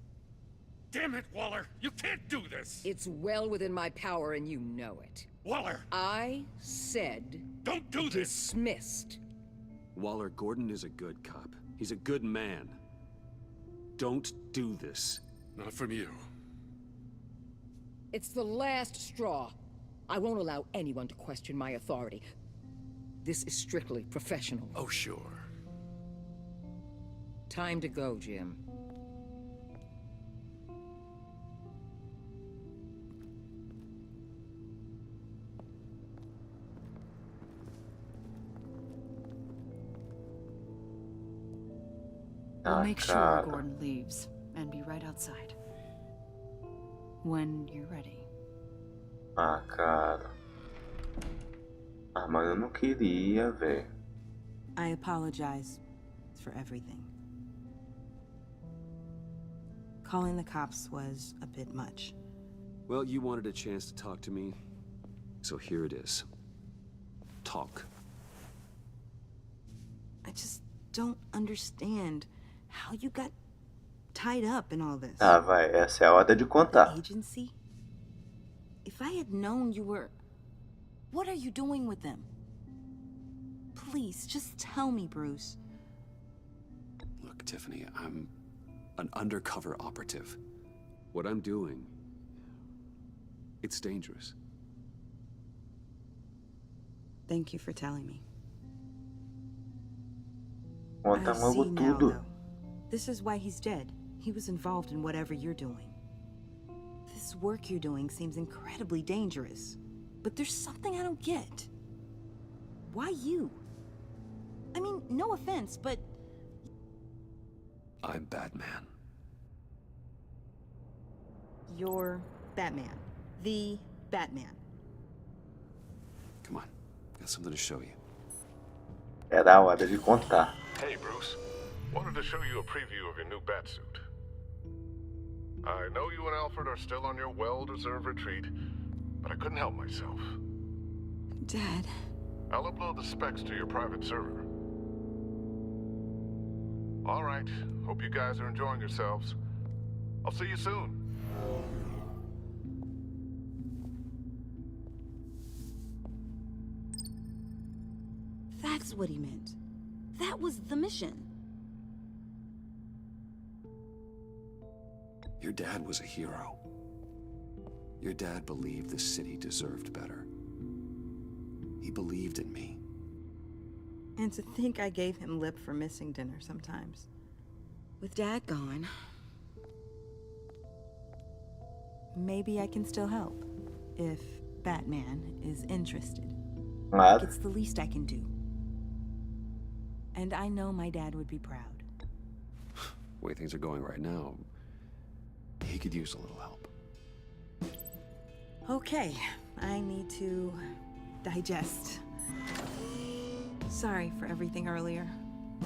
Damn it, Waller! You can't do this! It's well within my power and you know it. Waller! I said... Don't do this! Dismissed. Waller, Gordon is a good cop. He's a good man. Don't do this. Not from you. It's the last straw. I won't allow anyone to question my authority. This is strictly professional. Oh, sure. Time to go, Jim. We'll make sure Gordon leaves and be right outside. When you're ready. Ah, cara. Ah, mas eu não queria, velho. I apologize for everything. Calling the cops was a bit much. Well, you wanted a chance to talk to me, so here it is. Talk. I just don't understand how you got tied up in all this. Ah, vai, essa é a hora de contar. Agency? If I had known you were... What are you doing with them? Please, just tell me, Bruce. Look, Tiffany, I'm an undercover operative. What I'm doing, it's dangerous. Thank you for telling me. Conta logo tudo. Though. This is why he's dead. He was involved in whatever you're doing. This work you're doing seems incredibly dangerous. But there's something I don't get. Why you? I mean, no offense, but... I'm Batman. You're Batman. The Batman. Come on, got something to show you. Era a hora de contar. Hey, Bruce. Wanted to show you a preview of your new batsuit. I know you and Alfred are still on your well-deserved retreat, but I couldn't help myself. Dad. I'll upload the specs to your private server. All right. Hope you guys are enjoying yourselves. I'll see you soon. That's what he meant. That was the mission. Your dad was a hero. Your dad believed the city deserved better. He believed in me. And to think I gave him lip for missing dinner sometimes. With Dad gone, maybe I can still help. If Batman is interested. Claro. It's the least I can do. And I know my dad would be proud. The way things are going right now, he could use a little help. Okay, I need to digest. Sorry for everything earlier,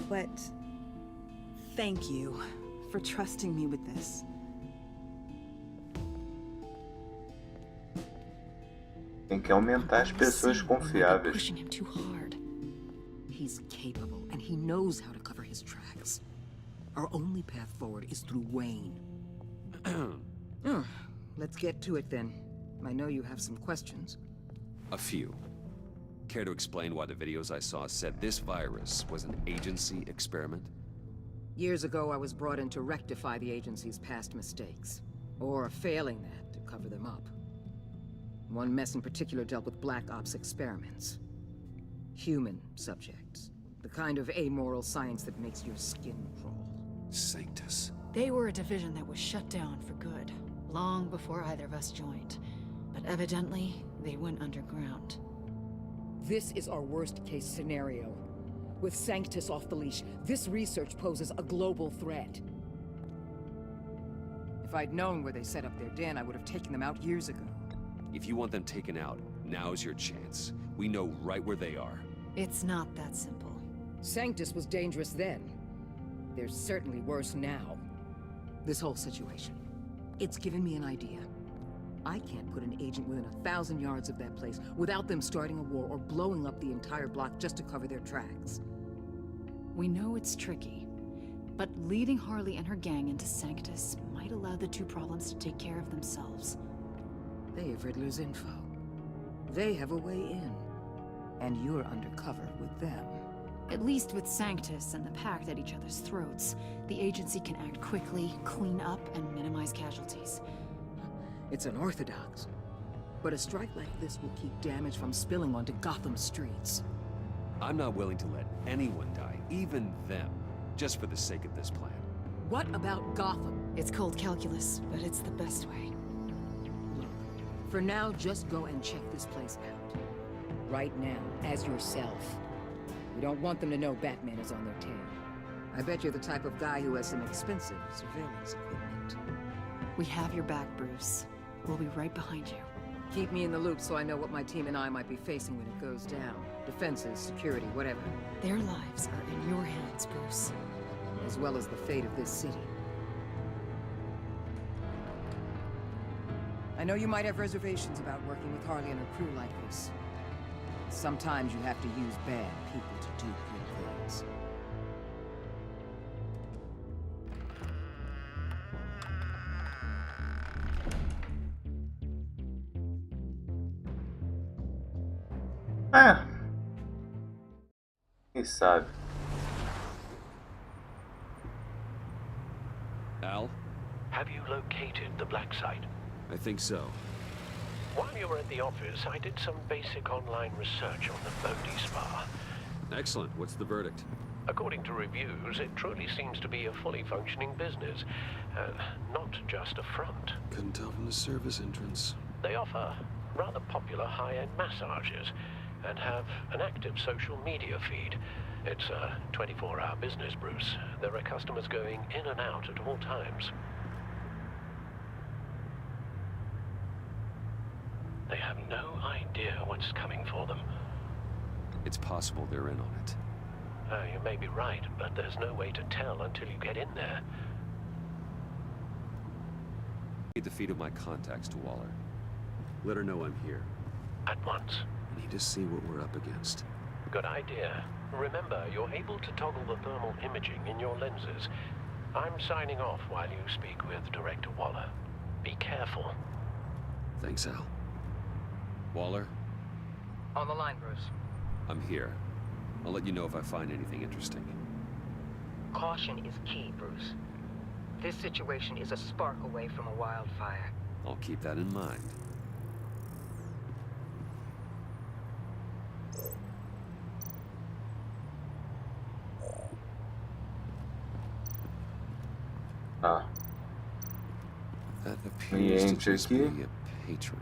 but thank you for trusting me with this. Tem que aumentar as pessoas confiáveis. Pushing him too hard. He's capable, and he knows how to cover his tracks. Our only path forward is through Wayne. Let's get to it then. I know you have some questions. A few. Care to explain why the videos I saw said this virus was an agency experiment? Years ago, I was brought in to rectify the agency's past mistakes. Or failing that, to cover them up. One mess in particular dealt with Black Ops experiments. Human subjects. The kind of amoral science that makes your skin crawl. Sanctus. They were a division that was shut down for good, long before either of us joined. But evidently, they went underground. This is our worst-case scenario. With Sanctus off the leash, this research poses a global threat. If I'd known where they set up their den, I would have taken them out years ago. If you want them taken out, now's your chance. We know right where they are. It's not that simple. Sanctus was dangerous then. They're certainly worse now. This whole situation, it's given me an idea. I can't put an agent within 1,000 yards of that place without them starting a war or blowing up the entire block just to cover their tracks. We know it's tricky, but leading Harley and her gang into Sanctus might allow the two problems to take care of themselves. They have Riddler's info. They have a way in. And you're undercover with them. At least with Sanctus and the Pact at each other's throats, the agency can act quickly, clean up, and minimize casualties. It's unorthodox. But a strike like this will keep damage from spilling onto Gotham streets. I'm not willing to let anyone die, even them, just for the sake of this plan. What about Gotham? It's cold calculus, but it's the best way. Look, for now, just go and check this place out. Right now, as yourself. We don't want them to know Batman is on their tail. I bet you're the type of guy who has some expensive surveillance equipment. We have your back, Bruce. We'll be right behind you. Keep me in the loop so I know what my team and I might be facing when it goes down. Defenses, security, whatever. Their lives are in your hands, Bruce. As well as the fate of this city. I know you might have reservations about working with Harley and her crew like this. Sometimes you have to use bad people to do good things. Quem sabe? Al? Have you located the black site? I think so. While you were at the office, I did some basic online research on the Bodhi Spa. Excellent. What's the verdict? According to reviews, it truly seems to be a fully functioning business, not just a front. Couldn't tell from the service entrance. They offer rather popular high-end massages and have an active social media feed. It's a 24-hour business, Bruce. There are customers going in and out at all times. They have no idea what's coming for them. It's possible they're in on it. You may be right, but there's no way to tell until you get in there. Need the feed of my contacts to Waller. Let her know I'm here. At once. I need to see what we're up against. Good idea. Remember, you're able to toggle the thermal imaging in your lenses. I'm signing off while you speak with Director Waller. Be careful. Thanks, Al. Waller? On the line, Bruce. I'm here. I'll let you know if I find anything interesting. Caution is key, Bruce. This situation is a spark away from a wildfire. I'll keep that in mind. That appears to just be a patron.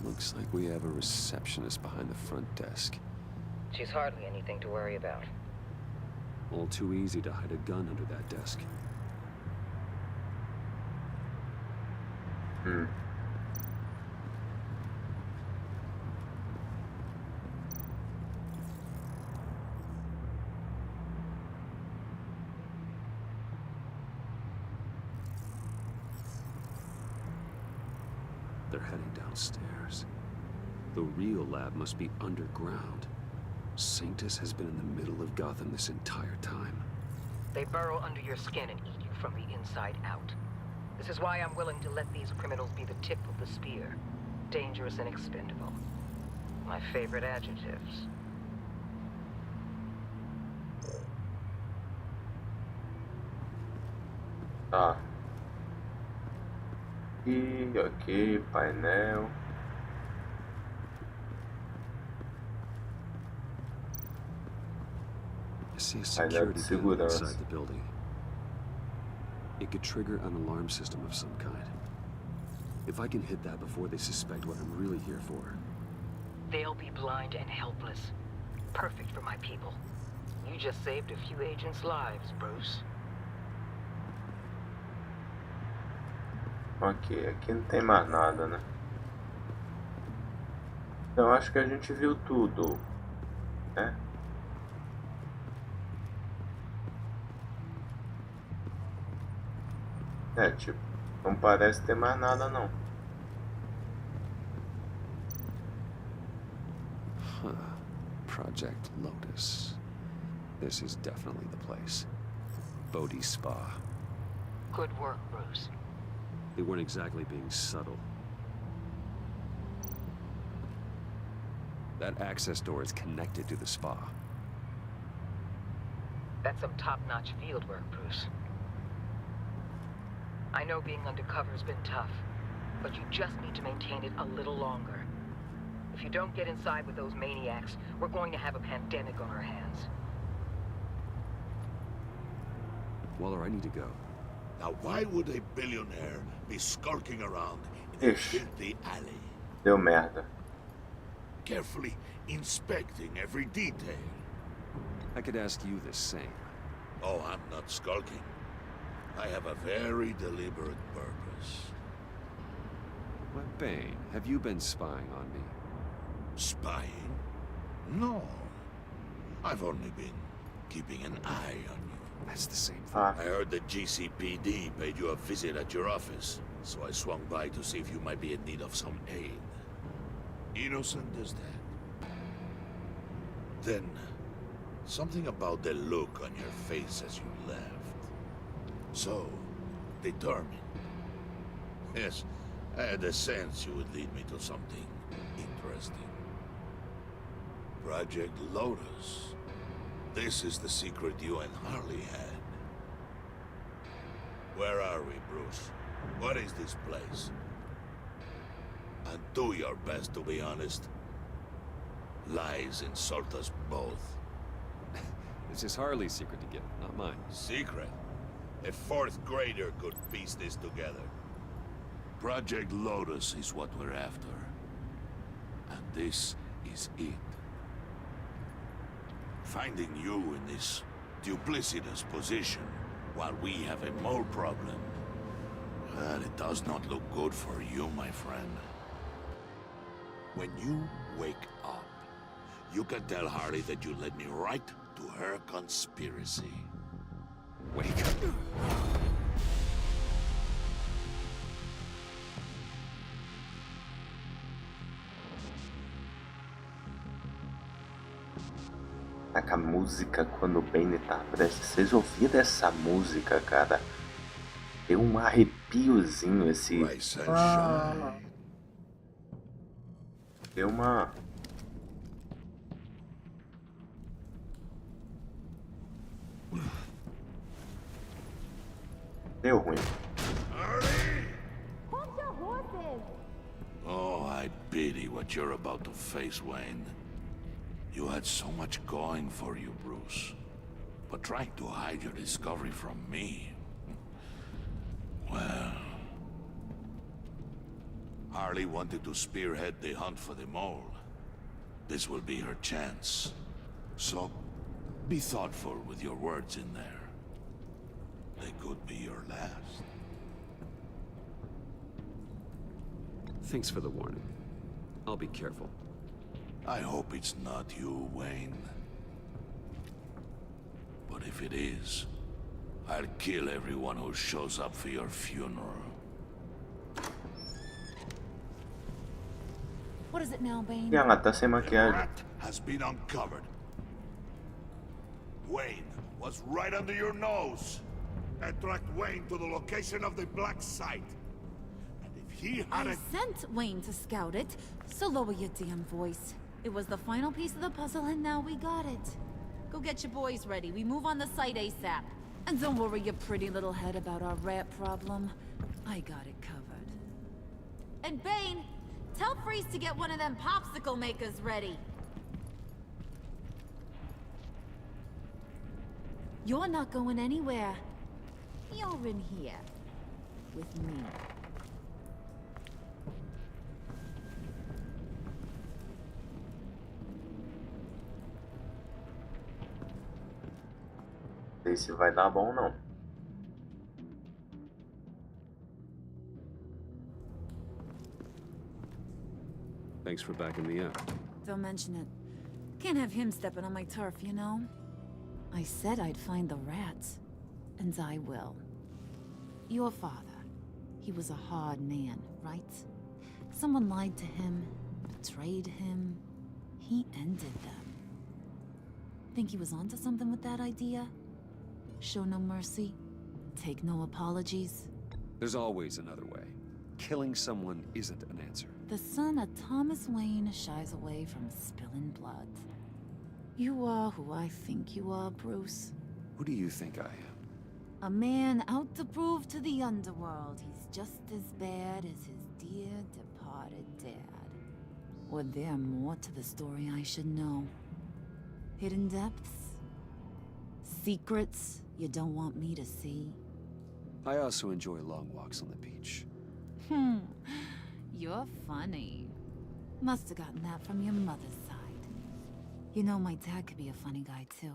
Looks like we have a receptionist behind the front desk. She's hardly anything to worry about. All too easy to hide a gun under that desk. They're heading downstairs. The real lab must be underground. Sanctus has been in the middle of Gotham this entire time. They burrow under your skin and eat you from the inside out. This is why I'm willing to let these criminals be the tip of the spear. Dangerous and expendable. My favorite adjectives. Tá. E ok, painel. I see a security button inside the building. It could trigger an alarm system of some kind. If I can hit that before they suspect what I'm really here for. They'll be blind and helpless. Perfect for my people. You just saved a few agents' lives, Bruce. Ok, aqui não tem mais nada, né? Então acho que a gente viu tudo, né? É, tipo, não parece ter mais nada não. Project Lotus. This is definitely the place. Bodhi Spa. Good work, Bruce. They weren't exactly being subtle. That access door is connected to the spa. That's some top-notch field work, Bruce. I know being undercover's been tough, but you just need to maintain it a little longer. If you don't get inside with those maniacs, we're going to have a pandemic on our hands. Waller, I need to go. Now why would a billionaire be skulking around in a filthy alley? Deu merda. Carefully inspecting every detail. I could ask you the same. Oh, I'm not skulking. I have a very deliberate purpose. What, Bane, have you been spying on me? Spying? No. I've only been keeping an eye on you. That's the same thing. I heard the GCPD paid you a visit at your office, so I swung by to see if you might be in need of some aid. Innocent as that. Then, something about the look on your face as you left. So, determined. Yes, I had a sense you would lead me to something interesting. Project Lotus. This is the secret you and Harley had. Where are we, Bruce? What is this place? And do your best to be honest. Lies insult us both. This is Harley's secret to get, not mine. Secret? A fourth grader could piece this together. Project Lotus is what we're after. And this is it. Finding you in this duplicitous position while we have a mole problem. Well, it does not look good for you, my friend. When you wake up, you can tell Harley that you led me right to her conspiracy. Wake up. A música quando o Bane tá prestes. Vocês ouviram essa música, cara? Deu um arrepiozinho esse. Deu uma. Deu ruim. Oh, I pity what you're about to face, Wayne. You had so much going for you, Bruce. But trying to hide your discovery from me... Well... Harley wanted to spearhead the hunt for the mole. This will be her chance. So, be thoughtful with your words in there. They could be your last. Thanks for the warning. I'll be careful. I hope it's not you, Wayne. But if it is, I'll kill everyone who shows up for your funeral. is it now, Bane? E ela tá sem The maquiagem. rat has been uncovered. Wayne was right under your nose. I tracked Wayne to the location of the black site. And if he I hadn't... sent Wayne to scout it, so lower your damn voice. It was the final piece of the puzzle and now we got it. Go get your boys ready. We move on the site ASAP. And don't worry your pretty little head about our rat problem. I got it covered. And Bane, tell Freeze to get one of them popsicle makers ready. You're not going anywhere. You're in here. With me. Não sei se vai dar bom, não. Thanks for backing me up. Don't mention it. Can't have him stepping on my turf, you know? I said I'd find the rats. And I will. Your father. He was a hard man, right? Someone lied to him, betrayed him. He ended them. Think he was onto something with that idea? Show no mercy? Take no apologies? There's always another way. Killing someone isn't an answer. The son of Thomas Wayne shies away from spilling blood. You are who I think you are, Bruce. Who do you think I am? A man out to prove to the underworld he's just as bad as his dear departed dad. Or there more to the story I should know? Hidden depths? Secrets you don't want me to see? I also enjoy long walks on the beach. You're funny. Must have gotten that from your mother's side. You know, my dad could be a funny guy, too.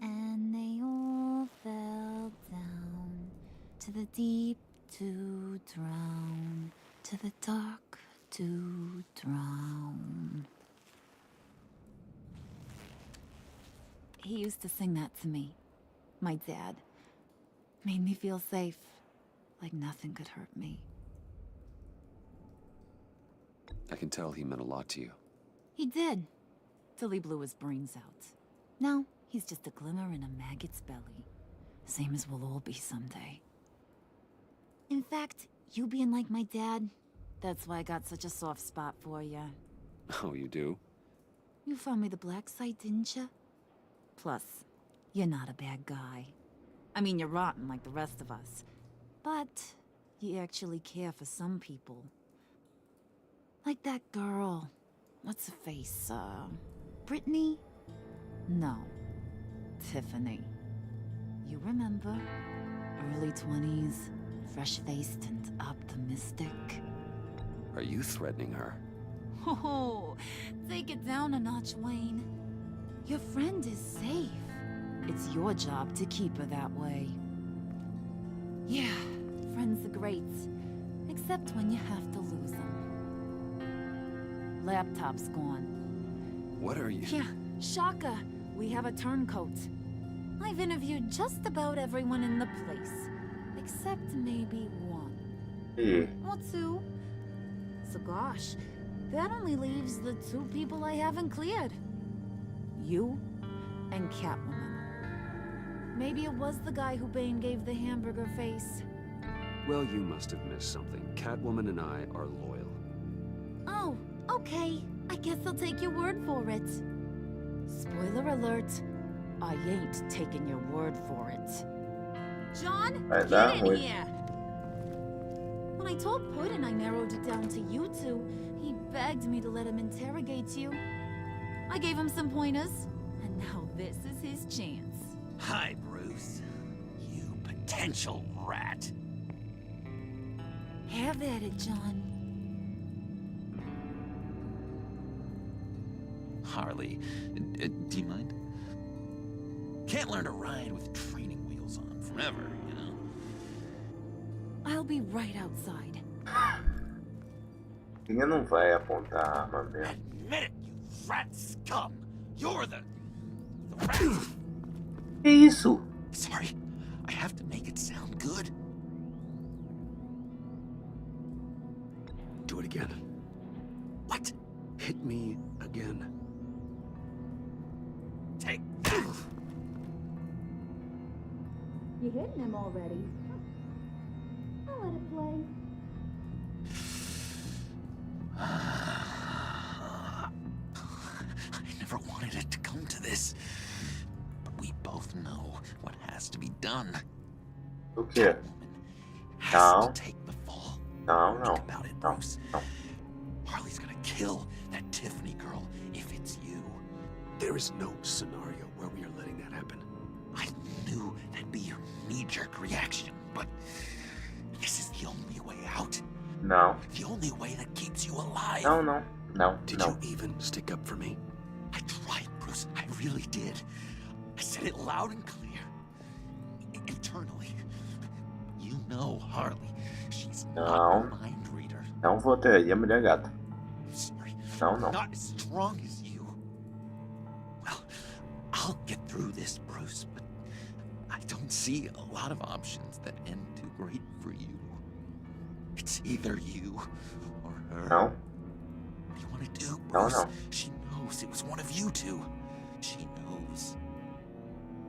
And they all fell down to the deep to drown, to the dark to drown. He used to sing that to me. My dad. Made me feel safe. Like nothing could hurt me. I can tell he meant a lot to you. He did. Till he blew his brains out. Now, he's just a glimmer in a maggot's belly. Same as we'll all be someday. In fact, you being like my dad, that's why I got such a soft spot for you. Oh, you do? You found me the black site, didn't you? Plus, you're not a bad guy. I mean, you're rotten like the rest of us. But you actually care for some people. Like that girl. What's her face? Brittany? No. Tiffany. You remember? Early 20s, fresh-faced and optimistic. Are you threatening her? Oh, take it down a notch, Wayne. Your friend is safe. It's your job to keep her that way. Yeah, friends are great. Except when you have to lose them. Laptop's gone. What are you... Yeah, shocker. We have a turncoat. I've interviewed just about everyone in the place. Except maybe one. Or two. So gosh, that only leaves the two people I haven't cleared. You and Catwoman. Maybe it was the guy who Bane gave the hamburger face. Well, you must have missed something. Catwoman and I are loyal. Oh, okay. I guess I'll take your word for it. Spoiler alert. I ain't taking your word for it. John, get in here! When I told Puddin' I narrowed it down to you two, he begged me to let him interrogate you. I gave him some pointers, and now this is his chance. Hi, Bruce. You potential rat. Have at it, John. Harley, do you mind? Can't learn to ride with training wheels on forever, you know? I'll be right outside. Ele não vai apontar a arma mesmo. Admit it, you rat scum! You're the rat! Que isso? Sorry, I have to make it sound good. Do it again. What? Hit me again. Take. You hitting him already? I'll let it play. I never wanted it to come to this. But we both know what has to be done. Okay. Has to take the fall. No. Think about it, Bruce. Harley's gonna kill that Tiffany girl if it's you. There is no scenario where we are letting that happen. I knew that'd be your knee-jerk reaction, but this is the only way out. No. The only way that keeps you alive. No. Did you even stick up for me? I tried, Bruce. I really did. I said it loud and clear. Internally. You know Harley. She's not a mind reader. Não votaria mulher gata. Sorry. Não. Not as strong as you. Well, I'll get through this, Bruce, but I don't see a lot of options that end too great for you. It's either you or her. No. What do you want to do, Bruce? No. She knows it was one of you two. She knows.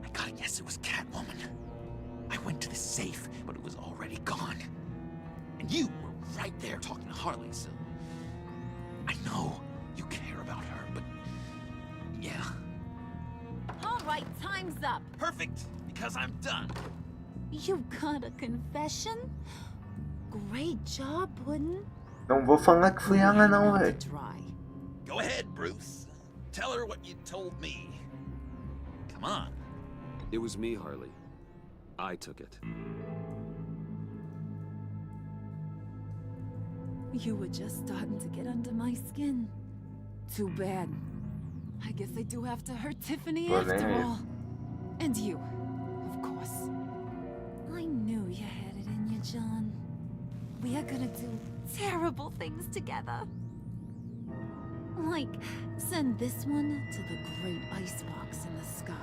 I gotta guess it was Catwoman. I went to the safe, but it was already gone. And you were right there talking to Harley, so... I know you care about her, but... yeah. All right, time's up. Perfect, because I'm done. You got a confession? Great job, Puddin'. Não vou falar que fui ela não, velho. Go ahead, Bruce. Tell her what you told me. Come on. It was me, Harley. I took it. You were just starting to get under my skin. Too bad. I guess I do have to hurt Tiffany after all. And you, of course. I knew you had it in you, John. We are gonna do terrible things together. Like, send this one to the great icebox in the sky.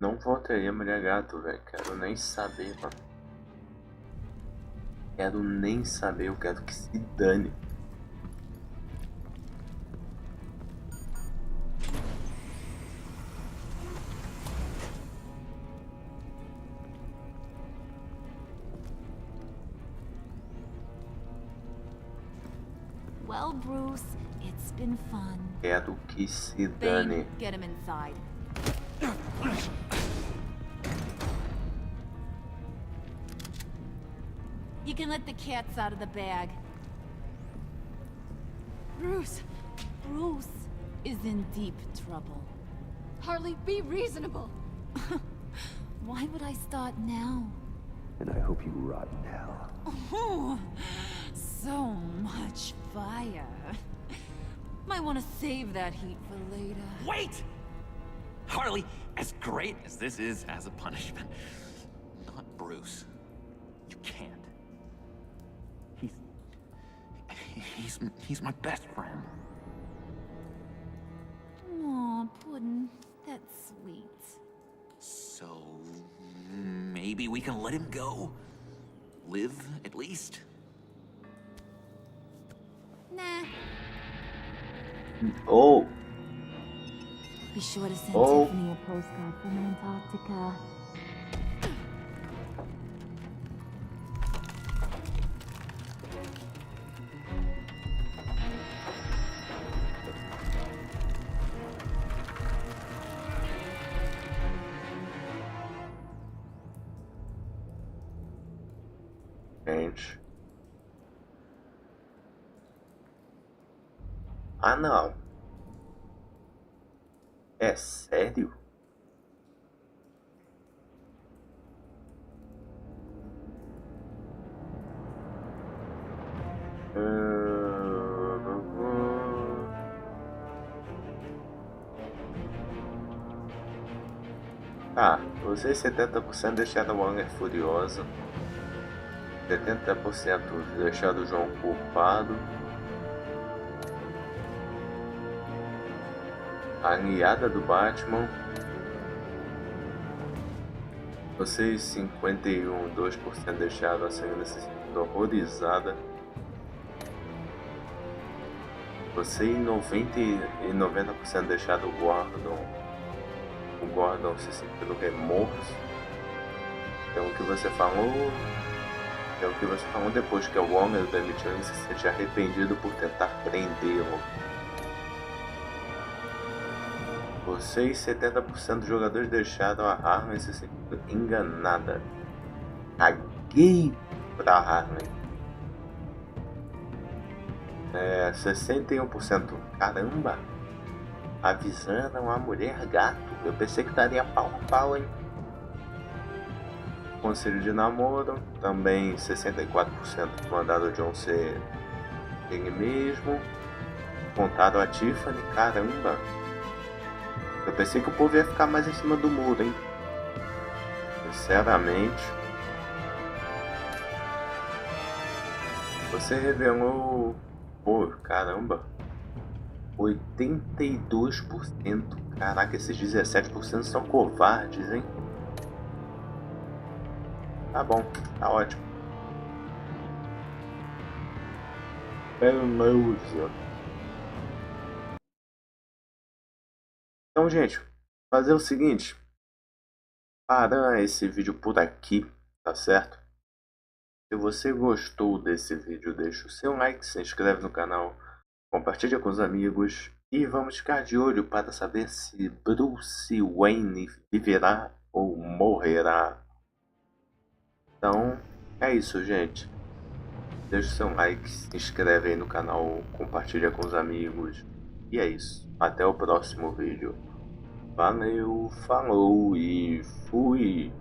Não votaria mulher gato, velho. Quero nem saber, mano. Quero nem saber, eu quero que se dane. Well, Bruce, it's been fun. Quero que se dane. Get him inside. You can let the cats out of the bag. Bruce is in deep trouble. Harley, be reasonable. Why would I start now? And I hope you rot in hell. Oh, so much fire. Might want to save that heat for later. Wait! Harley, as great as this is as a punishment, not Bruce. You can't. He's my best friend. Aw, Puddin', that's sweet. So maybe we can let him go? Live, at least? Nah. Oh. Be sure to send Tiffany a postcard from Antarctica. Gente. Ah, não. É sério? Ah, usei 70% deixado o Wanger furioso, 70% deixado o João culpado. aliada do Batman. Vocês 51,2% deixaram a segunda se sentindo horrorizada. Você e 90% deixaram o Gordon se sentindo remorso. Então o que você falou depois que o Warner o demitiu, ele se sente arrependido por tentar prendê-lo. Vocês 70% dos jogadores deixaram a Harley se sentindo enganada. Caguei pra Harley. 61%. Caramba! Avisaram a mulher gato. Eu pensei que estaria pau a pau, hein? Conselho de namoro. Também 64% mandaram o John ser ele mesmo. Contaram a Tiffany. Caramba! Eu pensei que o povo ia ficar mais em cima do muro, hein? Sinceramente. Você revelou... Pô, caramba. 82%. Caraca, esses 17% são covardes, hein? Tá bom, tá ótimo. Beleza. Então, gente, fazer o seguinte. Parar esse vídeo por aqui, tá certo? Se você gostou desse vídeo, deixa o seu like, se inscreve no canal, compartilha com os amigos e vamos ficar de olho para saber se Bruce Wayne viverá ou morrerá. Então, é isso, gente. Deixa o seu like, se inscreve aí no canal, compartilha com os amigos. E é isso. Até o próximo vídeo. Valeu, falou e fui!